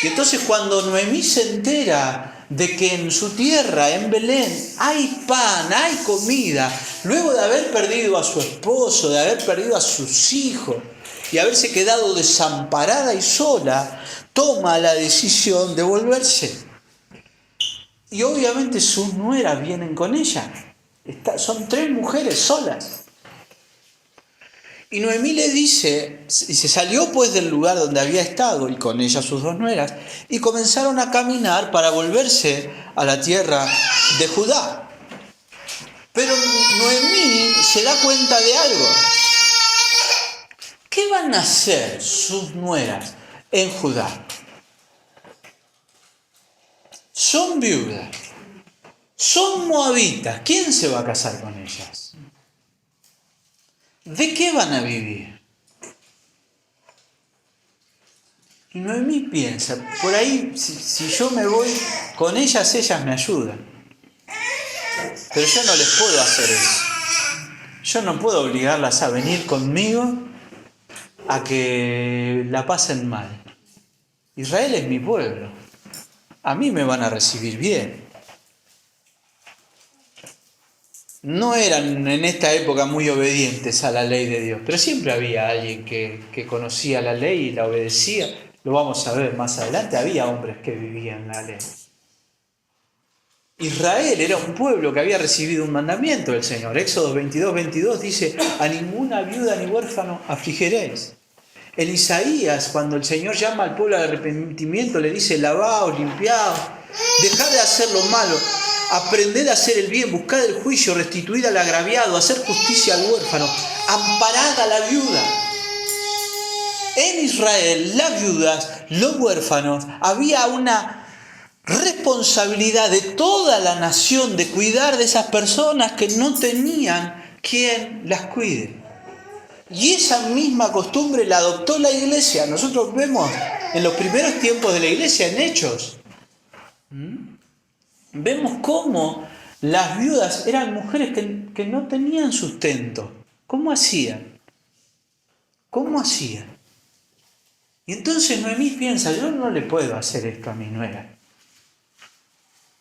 Y entonces cuando Noemí se entera de que en su tierra, en Belén, hay pan, hay comida, luego de haber perdido a su esposo, de haber perdido a sus hijos y haberse quedado desamparada y sola, toma la decisión de volverse. Y obviamente sus nueras vienen con ella. Son 3 mujeres solas. Y Noemí le dice, y se salió pues del lugar donde había estado, y con ella sus 2 nueras, y comenzaron a caminar para volverse a la tierra de Judá. Pero Noemí se da cuenta de algo. ¿Qué van a hacer sus nueras en Judá? Son viudas, son moabitas. ¿Quién se va a casar con ellas? ¿De qué van a vivir? Y Noemí piensa, por ahí, si yo me voy con ellas, ellas me ayudan. Pero yo no les puedo hacer eso. Yo no puedo obligarlas a venir conmigo a que la pasen mal. Israel es mi pueblo. A mí me van a recibir bien. No eran en esta época muy obedientes a la ley de Dios, pero siempre había alguien que conocía la ley y la obedecía. Lo vamos a ver más adelante, había hombres que vivían la ley. Israel era un pueblo que había recibido un mandamiento del Señor. Éxodo 22 dice, a ninguna viuda ni huérfano afligiréis. En Isaías, cuando el Señor llama al pueblo al arrepentimiento, le dice, lavaos, limpiaos, dejad de hacer lo malo, aprended a hacer el bien, buscad el juicio, restituid al agraviado, hacer justicia al huérfano, amparad a la viuda. En Israel, las viudas, los huérfanos, había una responsabilidad de toda la nación de cuidar de esas personas que no tenían quien las cuide. Y esa misma costumbre la adoptó la iglesia. Nosotros vemos en los primeros tiempos de la iglesia, en Hechos, vemos cómo las viudas eran mujeres que no tenían sustento. ¿Cómo hacían? ¿Cómo hacían? Y entonces Noemí piensa, yo no le puedo hacer esto a mi nuera.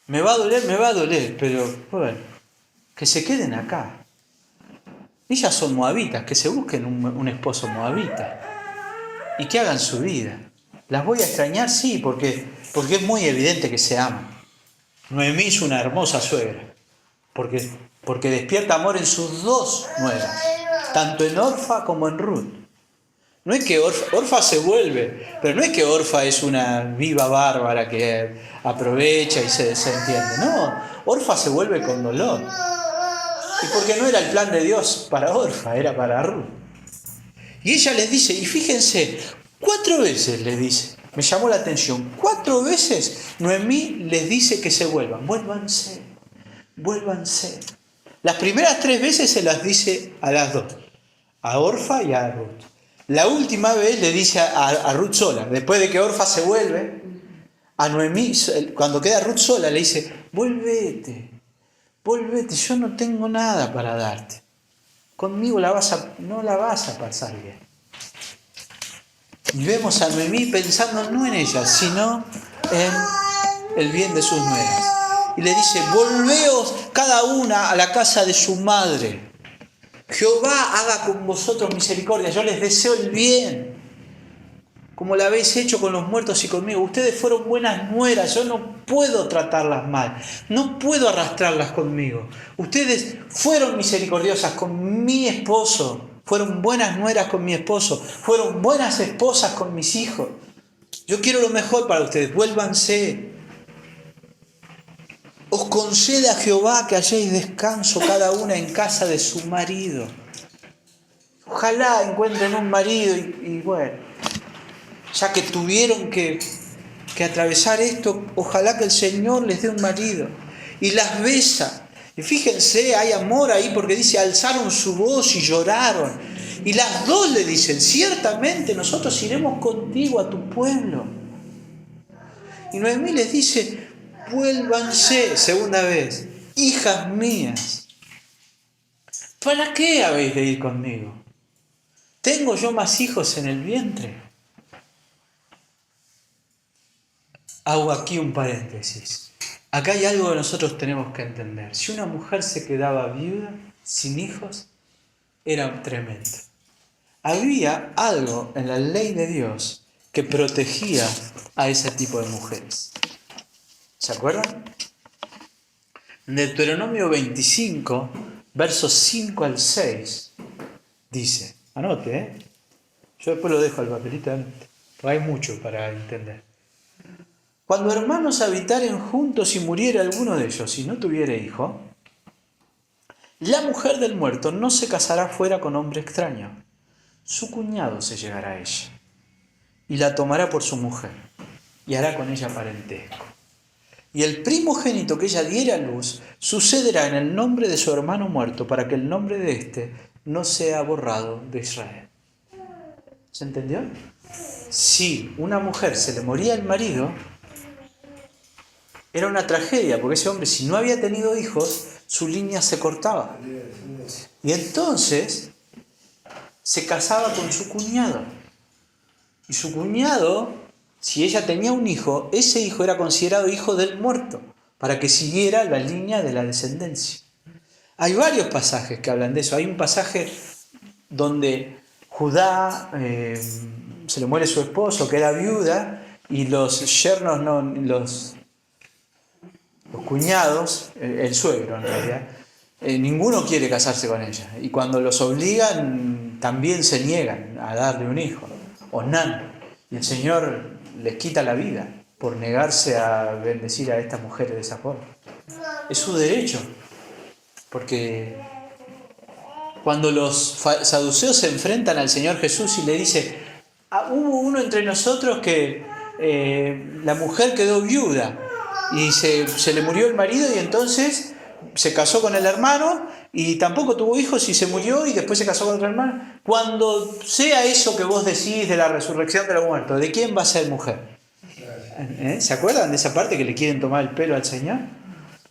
Me va a doler, pero bueno, que se queden acá. Ellas son moabitas, que se busquen un esposo moabita y que hagan su vida. ¿Las voy a extrañar? Sí, porque es muy evidente que se aman. Noemí es una hermosa suegra, porque despierta amor en sus 2 nueras, tanto en Orfa como en Ruth. No es que Orfa se vuelve, pero no es que Orfa es una viva bárbara que aprovecha y se desentiende. No, Orfa se vuelve con dolor. Y porque no era el plan de Dios para Orfa, era para Ruth. Y ella les dice, y fíjense, 4 veces les dice, me llamó la atención, 4 veces Noemí les dice que se vuelvan, vuélvanse. Las primeras 3 veces se las dice a las 2, a Orfa y a Ruth. La última vez le dice a Ruth sola, después de que Orfa se vuelve, a Noemí, cuando queda Ruth sola, le dice, volvete, yo no tengo nada para darte. Conmigo no la vas a pasar bien. Y vemos a Noemí pensando no en ella, sino en el bien de sus nueras. Y le dice, volveos cada una a la casa de su madre. Jehová haga con vosotros misericordia. Yo les deseo el bien, como lo habéis hecho con los muertos y conmigo. Ustedes fueron buenas nueras, yo no puedo tratarlas mal, no puedo arrastrarlas conmigo. Ustedes fueron misericordiosas con mi esposo, fueron buenas nueras con mi esposo, fueron buenas esposas con mis hijos. Yo quiero lo mejor para ustedes, vuélvanse. Os conceda Jehová que halléis descanso cada una en casa de su marido. Ojalá encuentren un marido y bueno, ya que tuvieron que atravesar esto, ojalá que el Señor les dé un marido. Y las besa. Y fíjense, hay amor ahí porque dice, alzaron su voz y lloraron. Y las dos le dicen, ciertamente nosotros iremos contigo a tu pueblo. Y Noemí les dice, vuélvanse, segunda vez, hijas mías. ¿Para qué habéis de ir conmigo? ¿Tengo yo más hijos en el vientre? Hago aquí un paréntesis. Acá hay algo que nosotros tenemos que entender. Si una mujer se quedaba viuda, sin hijos, era tremendo. Había algo en la ley de Dios que protegía a ese tipo de mujeres. ¿Se acuerdan? En Deuteronomio 25, versos 5 al 6, dice, anote, yo después lo dejo al papelito, porque hay mucho para entender. Cuando hermanos habitaren juntos y muriera alguno de ellos y no tuviere hijo, la mujer del muerto no se casará fuera con hombre extraño. Su cuñado se llegará a ella y la tomará por su mujer y hará con ella parentesco. Y el primogénito que ella diera a luz sucederá en el nombre de su hermano muerto para que el nombre de éste no sea borrado de Israel. ¿Se entendió? Si una mujer se le moría el marido, era una tragedia, porque ese hombre, si no había tenido hijos, su línea se cortaba. Y entonces se casaba con su cuñado. Y su cuñado, si ella tenía un hijo, ese hijo era considerado hijo del muerto, para que siguiera la línea de la descendencia. Hay varios pasajes que hablan de eso. Hay un pasaje donde Judá se le muere su esposo, que era viuda, y los yernos, los cuñados, el suegro en realidad, ninguno quiere casarse con ella. Y cuando los obligan, también se niegan a darle un hijo. Onán. Y el Señor les quita la vida por negarse a bendecir a estas mujeres de esa forma. Es su derecho. Porque cuando los saduceos se enfrentan al Señor Jesús y le dice, hubo uno entre nosotros que la mujer quedó viuda y se le murió el marido y entonces se casó con el hermano y tampoco tuvo hijos y se murió y después se casó con otro hermano. Cuando sea eso que vos decís de la resurrección de los muertos, ¿de quién va a ser mujer? ¿Se acuerdan de esa parte que le quieren tomar el pelo al Señor?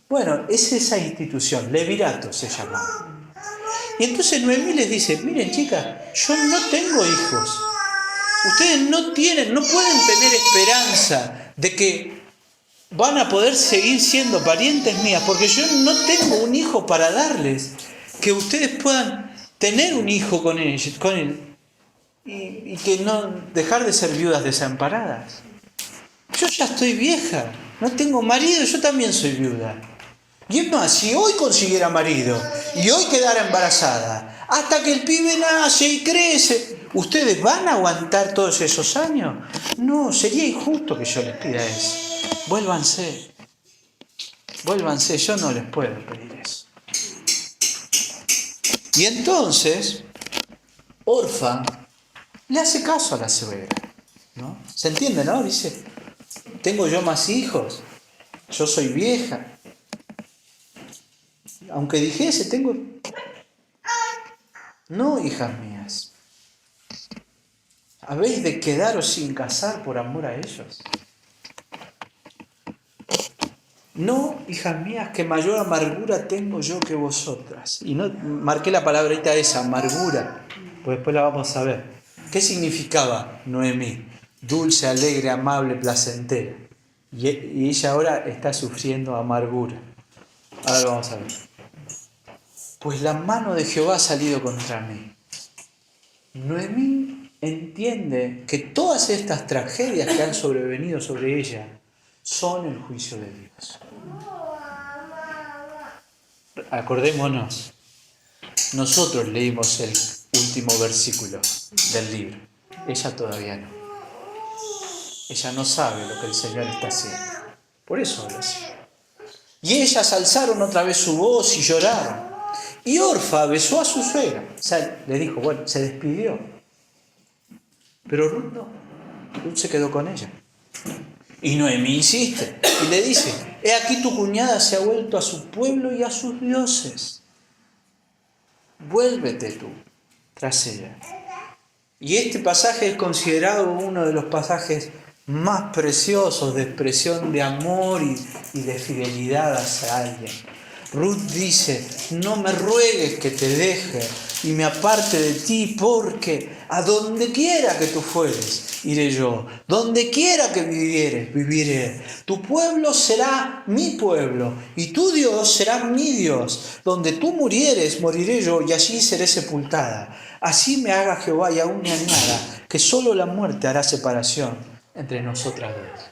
Bueno, es esa institución, levirato se llama. Y entonces Noemí les dice, miren chicas, yo no tengo hijos. Ustedes no pueden tener esperanza de que van a poder seguir siendo parientes mías, porque yo no tengo un hijo para darles, que ustedes puedan tener un hijo con él y que no dejar de ser viudas desamparadas. Yo ya estoy vieja, no tengo marido, yo también soy viuda. Y es más, si hoy consiguiera marido y hoy quedara embarazada, hasta que el pibe nace y crece, ¿ustedes van a aguantar todos esos años? No, sería injusto que yo les pida eso. Vuélvanse, yo no les puedo pedir eso. Y entonces, Orfa le hace caso a la suegra, ¿no? ¿Se entiende, no? Dice, tengo yo más hijos, yo soy vieja. Aunque dijese, tengo... No, hijas mías, ¿habéis de quedaros sin casar por amor a ellos? No, hijas mías, que mayor amargura tengo yo que vosotras. Y no marqué la palabrita esa, amargura, pues después la vamos a ver. ¿Qué significaba Noemí? Dulce, alegre, amable, placentera. Y ella ahora está sufriendo amargura. Ahora lo vamos a ver. pues la mano de Jehová ha salido contra mí. Noemí entiende que todas estas tragedias que han sobrevenido sobre ella son el juicio de Dios. Acordémonos, nosotros leímos el último versículo del libro. Ella todavía no. Ella no sabe lo que el Señor está haciendo. Por eso habla así. Y ellas alzaron otra vez su voz y lloraron. Y Orfa besó a su suegra. O sea, le dijo, bueno, se despidió. Pero Ruth no. Ruth se quedó con ella. Y Noemí insiste y le dice, he aquí tu cuñada se ha vuelto a su pueblo y a sus dioses. Vuélvete tú tras ella. Y este pasaje es considerado uno de los pasajes más preciosos de expresión de amor y de fidelidad hacia alguien. Ruth dice, no me ruegues que te deje y me aparte de ti, porque a donde quiera que tú fueres, iré yo. Donde quiera que vivieres, viviré. Tu pueblo será mi pueblo y tu Dios será mi Dios. Donde tú murieres, moriré yo y allí seré sepultada. Así me haga Jehová y aún me añada, que solo la muerte hará separación entre nosotras dos.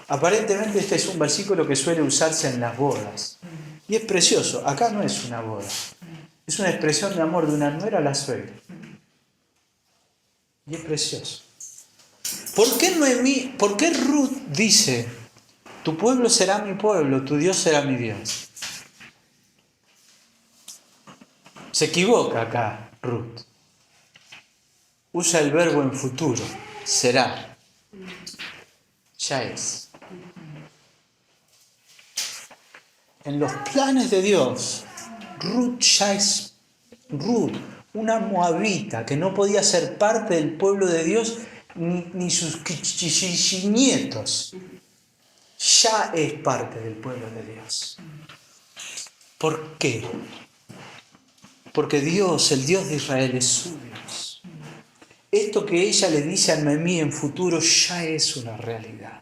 Aparentemente este es un versículo que suele usarse en las bodas. Y es precioso. Acá no es una boda. Es una expresión de amor de una nuera a la suegra. Y es precioso. ¿Por qué Ruth dice, tu pueblo será mi pueblo, tu Dios será mi Dios? Se equivoca acá Ruth. Usa el verbo en futuro. Será. Ya es. En los planes de Dios, Ruth ya es Ruth, una moabita que no podía ser parte del pueblo de Dios ni sus nietos. Ya es parte del pueblo de Dios. ¿Por qué? Porque Dios, el Dios de Israel, es su Dios. Esto que ella le dice a Noemí en futuro ya es una realidad.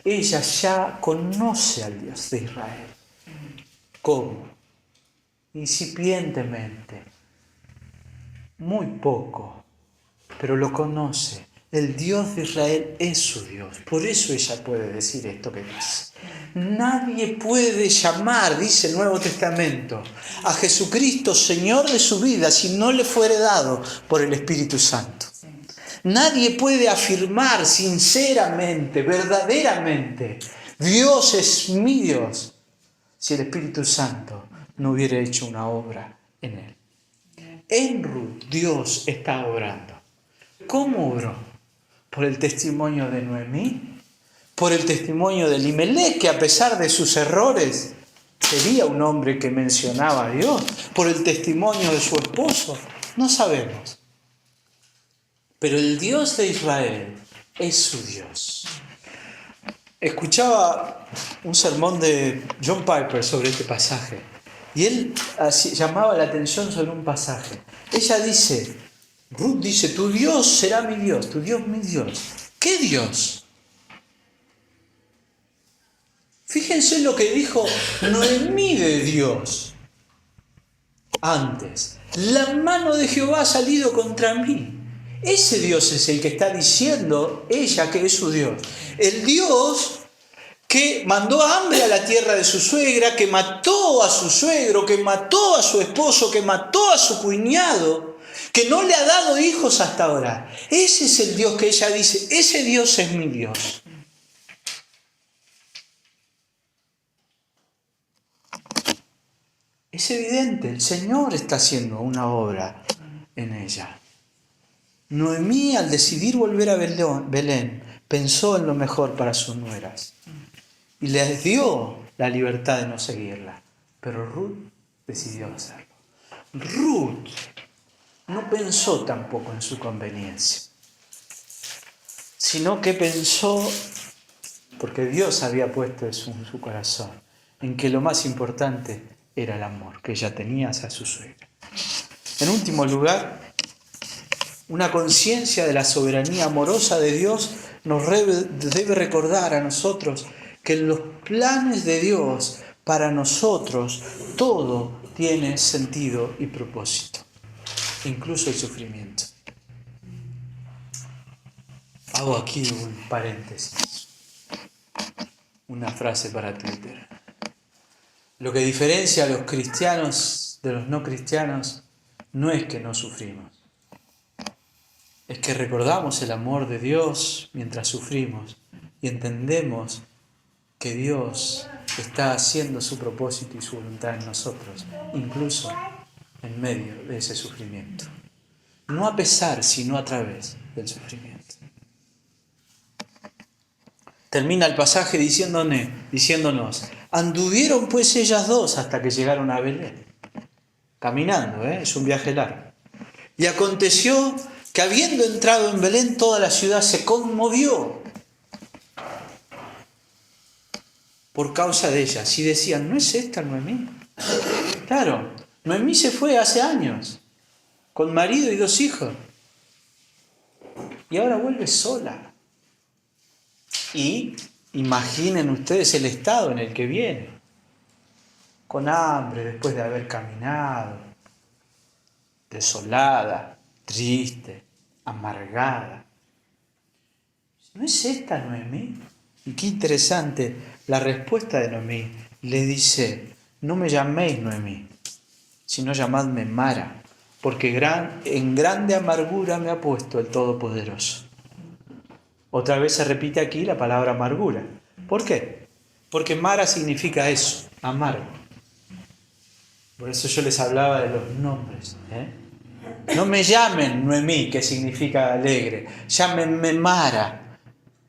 Ella ya conoce al Dios de Israel. ¿Cómo? Incipientemente. Muy poco. Pero lo conoce. El Dios de Israel es su Dios. Por eso ella puede decir esto que dice. Nadie puede llamar, dice el Nuevo Testamento, a Jesucristo Señor de su vida si no le fuere dado por el Espíritu Santo. Nadie puede afirmar sinceramente, verdaderamente, Dios es mi Dios, si el Espíritu Santo no hubiera hecho una obra en él. En Ruth, Dios está obrando. ¿Cómo obró? Por el testimonio de Noemí, por el testimonio de Elimelech, que a pesar de sus errores, sería un hombre que mencionaba a Dios, por el testimonio de su esposo, no sabemos. Pero el Dios de Israel es su Dios. Escuchaba un sermón de John Piper sobre este pasaje y él llamaba la atención sobre un pasaje. Ella dice, Ruth dice, tu Dios será mi Dios, tu Dios mi Dios. ¿Qué Dios? Fíjense lo que dijo Noemí de Dios antes. La mano de Jehová ha salido contra mí. Ese Dios es el que está diciendo ella que es su Dios. El Dios que mandó hambre a la tierra de su suegra, que mató a su suegro, que mató a su esposo, que mató a su cuñado, que no le ha dado hijos hasta ahora. Ese es el Dios que ella dice, ese Dios es mi Dios. Es evidente, el Señor está haciendo una obra en ella. Noemí, al decidir volver a Belén, pensó en lo mejor para sus nueras y les dio la libertad de no seguirla. Pero Ruth decidió hacerlo. Ruth no pensó tampoco en su conveniencia, sino que pensó, porque Dios había puesto eso en su corazón, en que lo más importante era el amor que ella tenía hacia su suegra. En último lugar, una conciencia de la soberanía amorosa de Dios nos debe recordar a nosotros que en los planes de Dios para nosotros todo tiene sentido y propósito, incluso el sufrimiento. Hago aquí un paréntesis, una frase para Twitter. Lo que diferencia a los cristianos de los no cristianos no es que no sufrimos, es que recordamos el amor de Dios mientras sufrimos y entendemos que Dios está haciendo su propósito y su voluntad en nosotros, incluso en medio de ese sufrimiento. No a pesar, sino a través del sufrimiento. Termina el pasaje diciéndonos, anduvieron pues ellas dos hasta que llegaron a Belén. Caminando, es un viaje largo. Y aconteció que habiendo entrado en Belén, toda la ciudad se conmovió por causa de ellas. Y decían, ¿no es esta Noemí? Claro, Noemí se fue hace años, con marido y 2 hijos. Y ahora vuelve sola. Y imaginen ustedes el estado en el que viene. Con hambre, después de haber caminado. Desolada, triste, amargada. ¿No es esta Noemí? Y qué interesante la respuesta de Noemí. Le dice, no me llaméis Noemí, sino llamadme Mara, porque en grande amargura me ha puesto el Todopoderoso. Otra vez se repite aquí la palabra amargura. ¿Por qué? Porque Mara significa eso, amargo. Por eso yo les hablaba de los nombres. No me llamen Noemí, que significa alegre. Llámenme Mara,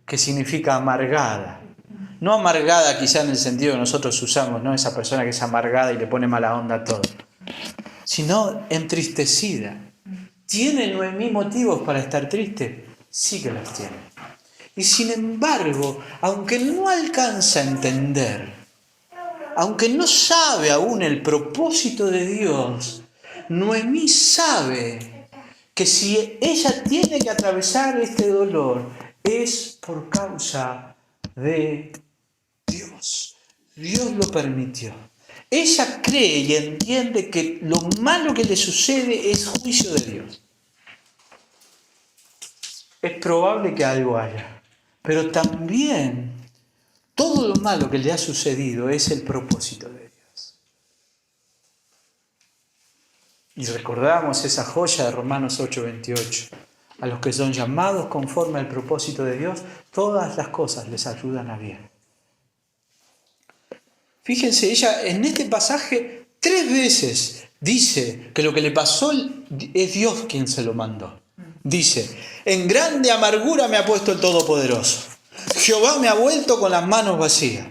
que significa amargada. No amargada quizá en el sentido que nosotros usamos, ¿no? Esa persona que es amargada y le pone mala onda a todo. Sino entristecida. ¿Tiene Noemí motivos para estar triste? Sí que los tiene. Y sin embargo, aunque no alcanza a entender, aunque no sabe aún el propósito de Dios, Noemí sabe que si ella tiene que atravesar este dolor es por causa de Dios. Dios lo permitió. Ella cree y entiende que lo malo que le sucede es juicio de Dios. Es probable que algo haya. Pero también todo lo malo que le ha sucedido es el propósito de Dios. Y recordamos esa joya de Romanos 8:28. A los que son llamados conforme al propósito de Dios, todas las cosas les ayudan a bien. Fíjense, ella en este pasaje 3 veces dice que lo que le pasó es Dios quien se lo mandó. Dice, en grande amargura me ha puesto el Todopoderoso. Jehová me ha vuelto con las manos vacías.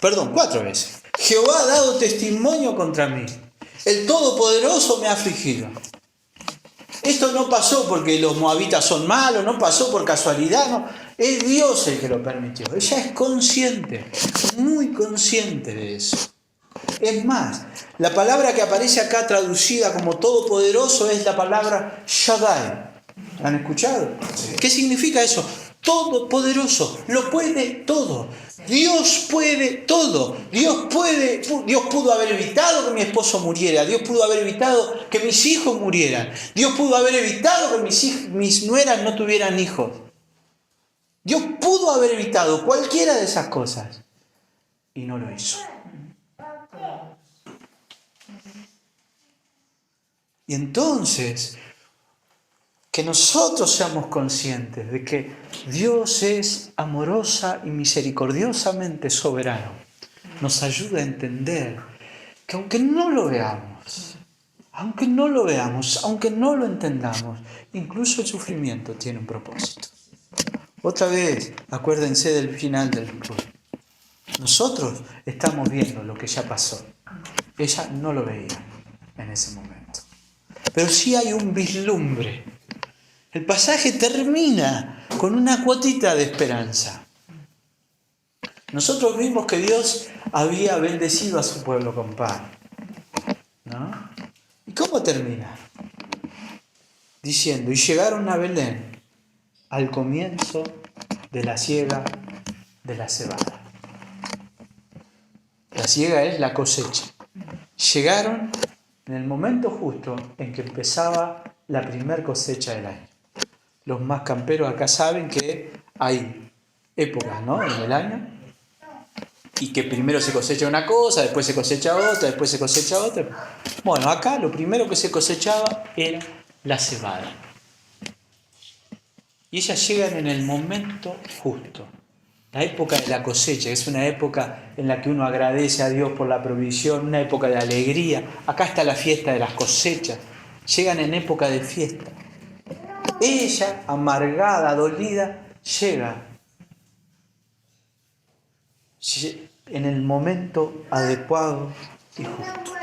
4 veces. Jehová ha dado testimonio contra mí. El Todopoderoso me ha afligido. Esto no pasó porque los moabitas son malos, no pasó por casualidad, no. Es Dios el que lo permitió. Ella es consciente, muy consciente de eso. Es más, la palabra que aparece acá traducida como todopoderoso es la palabra Shaddai. ¿La han escuchado? ¿Qué significa eso? Todopoderoso, lo puede todo. Dios puede todo. Dios pudo haber evitado que mi esposo muriera. Dios pudo haber evitado que mis hijos murieran. Dios pudo haber evitado que mis nueras no tuvieran hijos. Dios pudo haber evitado cualquiera de esas cosas. Y no lo hizo. Y entonces, que nosotros seamos conscientes de que Dios es amorosa y misericordiosamente soberano, nos ayuda a entender que aunque no lo veamos, aunque no lo entendamos, incluso el sufrimiento tiene un propósito. Otra vez, acuérdense del final del libro. Nosotros estamos viendo lo que ya pasó. Ella no lo veía en ese momento. Pero sí hay un vislumbre. El pasaje termina con una cuotita de esperanza. Nosotros vimos que Dios había bendecido a su pueblo con pan, ¿no? ¿Y cómo termina? Diciendo, y llegaron a Belén al comienzo de la siega de la cebada. La siega es la cosecha. Llegaron en el momento justo en que empezaba la primer cosecha del año. Los más camperos acá saben que hay épocas, ¿no?, en el año, y que primero se cosecha una cosa, después se cosecha otra, después se cosecha otra. Bueno, acá lo primero que se cosechaba era la cebada. Y ellas llegan en el momento justo. La época de la cosecha, es una época en la que uno agradece a Dios por la provisión, una época de alegría. Acá está la fiesta de las cosechas. Llegan en época de fiesta. Ella, amargada, dolida, llega en el momento adecuado y justo.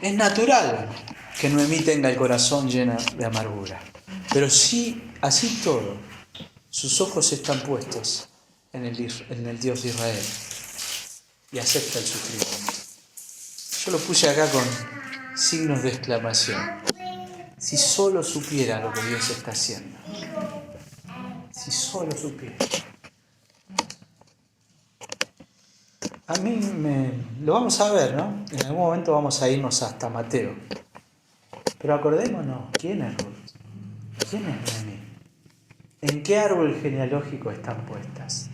Es natural que Noemí tenga el corazón lleno de amargura, pero sí, así todo, sus ojos están puestos en el Dios de Israel y acepta el sufrimiento. Yo lo puse acá con signos de exclamación. Si solo supiera lo que Dios está haciendo. Si solo supiera. A mí lo vamos a ver, ¿no? En algún momento vamos a irnos hasta Mateo. Pero acordémonos, ¿quién es Ruth? ¿Quién es Noemí? ¿En qué árbol genealógico están puestas?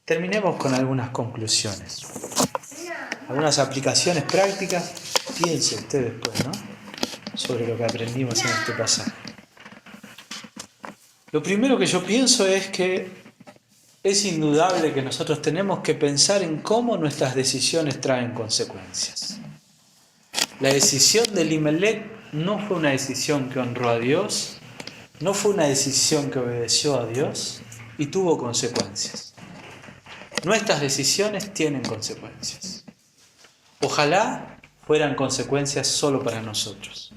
Terminemos con algunas conclusiones. Algunas aplicaciones prácticas. Piense usted después, ¿no?, sobre lo que aprendimos en este pasaje. Lo primero que yo pienso es que es indudable que nosotros tenemos que pensar en cómo nuestras decisiones traen consecuencias. La decisión de Elimelech no fue una decisión que honró a Dios, no fue una decisión que obedeció a Dios y tuvo consecuencias. Nuestras decisiones tienen consecuencias. Ojalá fueran consecuencias solo para nosotros.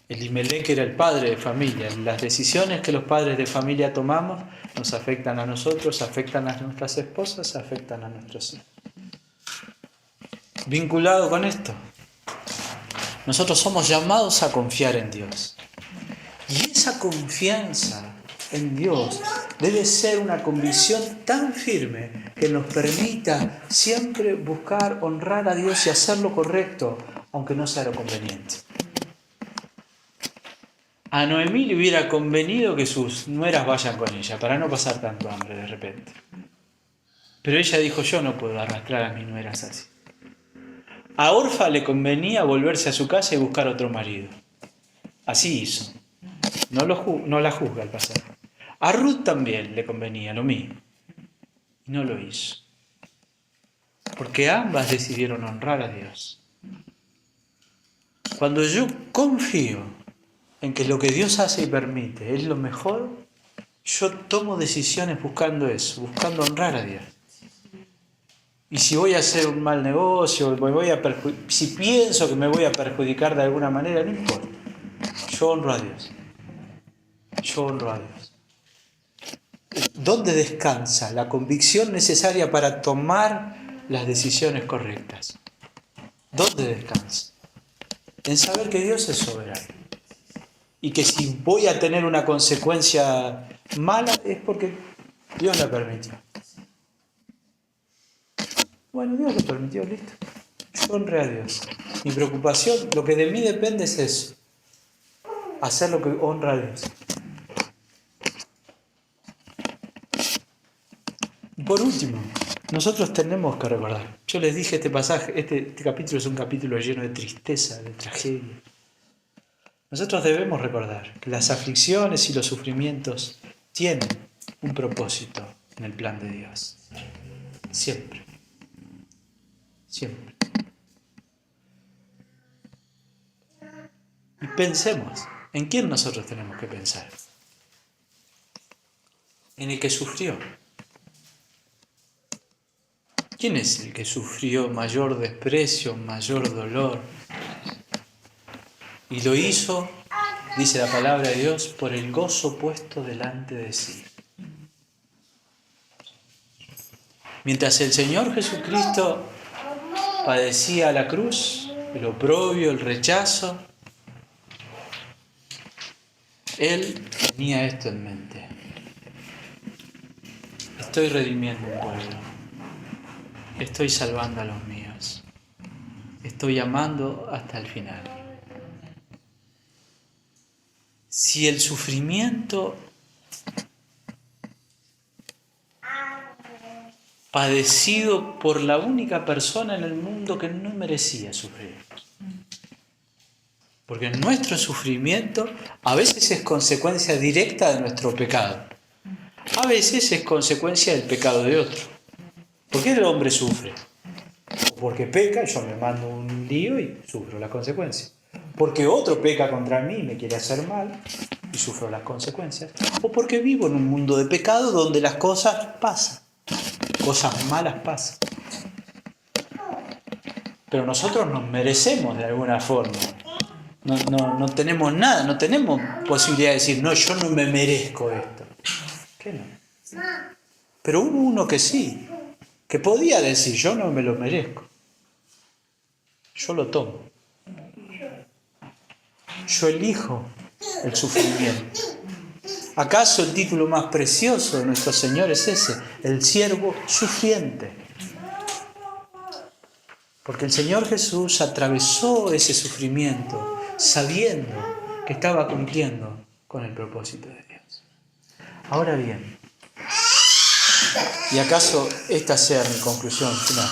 Elimelech era el padre de familia. Las decisiones que los padres de familia tomamos nos afectan a nosotros, afectan a nuestras esposas, afectan a nuestros hijos. Vinculado con esto, nosotros somos llamados a confiar en Dios. Y esa confianza en Dios debe ser una convicción tan firme que nos permita siempre buscar honrar a Dios y hacer lo correcto, aunque no sea lo conveniente. A Noemí le hubiera convenido que sus nueras vayan con ella, para no pasar tanto hambre de repente. Pero ella dijo, yo no puedo arrastrar a mis nueras así. A Orfa le convenía volverse a su casa y buscar otro marido. Así hizo. No la juzga el pasaje. A Ruth también le convenía lo mismo. Y no lo hizo. Porque ambas decidieron honrar a Dios. Cuando yo confío en que lo que Dios hace y permite es lo mejor, yo tomo decisiones buscando eso, buscando honrar a Dios. Y si voy a hacer un mal negocio, si pienso que me voy a perjudicar de alguna manera, no importa. Yo honro a Dios. Yo honro a Dios. ¿Dónde descansa la convicción necesaria para tomar las decisiones correctas? ¿Dónde descansa? En saber que Dios es soberano. Y que si voy a tener una consecuencia mala es porque Dios la permitió. Bueno, Dios lo permitió, listo. Yo honré a Dios. Mi preocupación, lo que de mí depende es eso. Hacer lo que honra a Dios. Y por último, nosotros tenemos que recordar. Yo les dije este pasaje, este capítulo es un capítulo lleno de tristeza, de tragedia. Nosotros debemos recordar que las aflicciones y los sufrimientos tienen un propósito en el plan de Dios. Siempre. Siempre. Y pensemos, ¿en quién nosotros tenemos que pensar? En el que sufrió. ¿Quién es el que sufrió mayor desprecio, mayor dolor? Y lo hizo, dice la palabra de Dios, por el gozo puesto delante de sí. Mientras el Señor Jesucristo padecía la cruz, el oprobio, el rechazo, Él tenía esto en mente. estoy redimiendo un pueblo, estoy salvando a los míos, estoy amando hasta el final. Si el sufrimiento padecido por la única persona en el mundo que no merecía sufrir, porque nuestro sufrimiento a veces es consecuencia directa de nuestro pecado, a veces es consecuencia del pecado de otro. ¿Por qué el hombre sufre? Porque peca, yo me mando un lío y sufro las consecuencias. Porque otro peca contra mí y me quiere hacer mal y sufro las consecuencias. O porque vivo en un mundo de pecado donde las cosas pasan, cosas malas pasan. Pero nosotros nos merecemos de alguna forma. No tenemos nada, no tenemos posibilidad de decir, no, yo no me merezco esto. ¿Qué no? Pero hubo uno que sí, que podía decir, yo no me lo merezco. Yo lo tomo. Yo elijo el sufrimiento. ¿Acaso el título más precioso de nuestro Señor es ese? El siervo sufriente. Porque el Señor Jesús atravesó ese sufrimiento sabiendo que estaba cumpliendo con el propósito de Dios. Ahora bien, ¿y acaso esta sea mi conclusión final?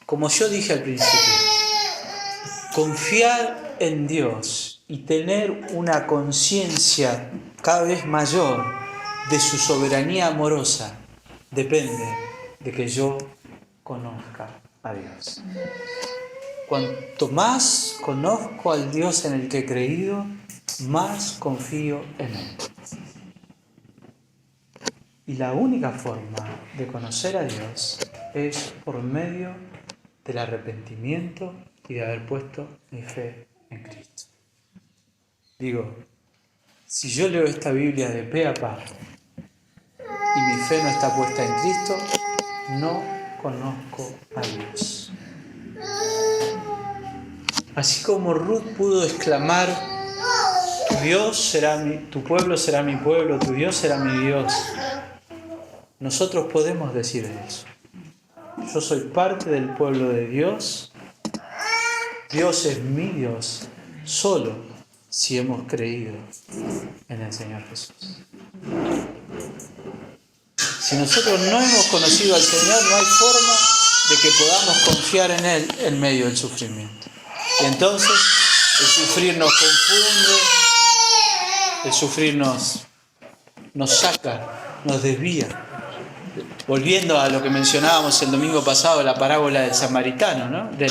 Como yo dije al principio, confiar en Dios y tener una conciencia cada vez mayor de su soberanía amorosa depende de que yo conozca a Dios. Cuanto más conozco al Dios en el que he creído, más confío en Él. Y la única forma de conocer a Dios es por medio del arrepentimiento y de haber puesto mi fe en Cristo. Digo, si yo leo esta Biblia de pe a pa y mi fe no está puesta en Cristo, no conozco a Dios. Así como Ruth pudo exclamar, tu pueblo será mi pueblo, tu Dios será mi Dios, nosotros podemos decir eso. Yo soy parte del pueblo de Dios. Dios es mi Dios, solo si hemos creído en el Señor Jesús. Si nosotros no hemos conocido al Señor, no hay forma de que podamos confiar en Él en medio del sufrimiento. Y entonces el sufrir nos confunde, el sufrir nos saca, nos desvía. Volviendo a lo que mencionábamos el domingo pasado, la parábola del samaritano, ¿no? La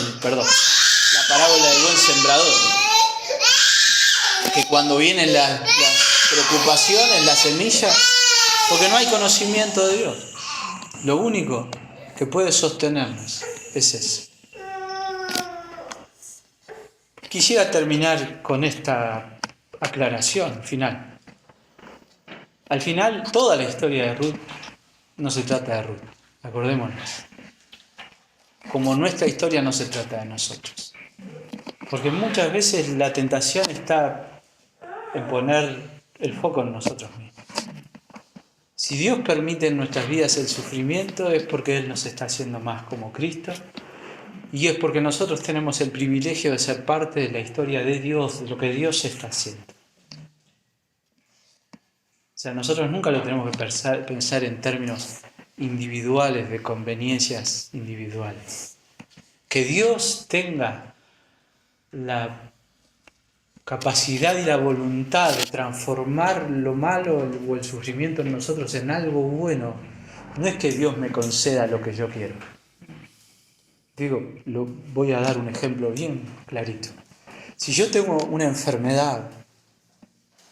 parábola del buen sembrador. Que cuando vienen las preocupaciones, las semillas, porque no hay conocimiento de Dios. Lo único que puede sostenernos es eso. Quisiera terminar con esta aclaración final. Al final, toda la historia de Ruth no se trata de Ruth, acordémonos. Como nuestra historia no se trata de nosotros. Porque muchas veces la tentación está en poner el foco en nosotros mismos. Si Dios permite en nuestras vidas el sufrimiento es porque Él nos está haciendo más como Cristo y es porque nosotros tenemos el privilegio de ser parte de la historia de Dios, de lo que Dios está haciendo. O sea, nosotros nunca lo tenemos que pensar en términos individuales, de conveniencias individuales. Que Dios tenga la capacidad y la voluntad de transformar lo malo o el sufrimiento en nosotros en algo bueno, no es que Dios me conceda lo que yo quiero. Voy a dar un ejemplo bien clarito. Si yo tengo una enfermedad,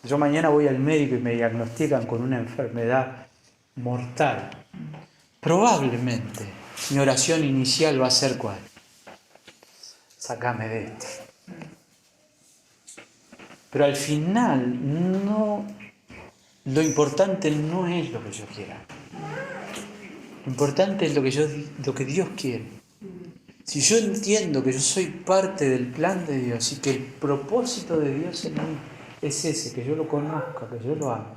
yo mañana voy al médico y me diagnostican con una enfermedad mortal, probablemente mi oración inicial va a ser ¿cuál? Sácame de esto. Pero al final lo importante no es lo que yo quiera. Lo importante es lo que Dios quiere. Si yo entiendo que yo soy parte del plan de Dios y que el propósito de Dios en mí es ese, que yo lo conozca, que yo lo amo,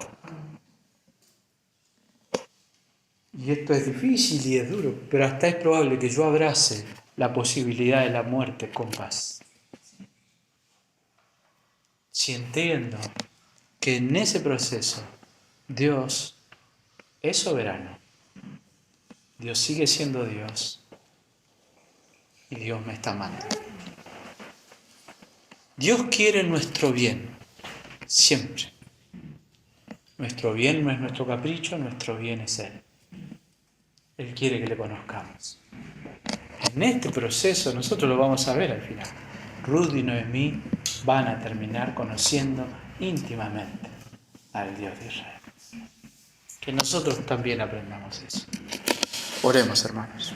Y esto es difícil y es duro, pero hasta es probable que yo abrace la posibilidad de la muerte con paz. Si entiendo que en ese proceso Dios es soberano, Dios sigue siendo Dios y Dios me está amando. Dios quiere nuestro bien, siempre. Nuestro bien no es nuestro capricho, nuestro bien es Él. Él quiere que le conozcamos. En este proceso nosotros lo vamos a ver al final. Ruth y Noemí van a terminar conociendo íntimamente al Dios de Israel. Que nosotros también aprendamos eso. Oremos, hermanos.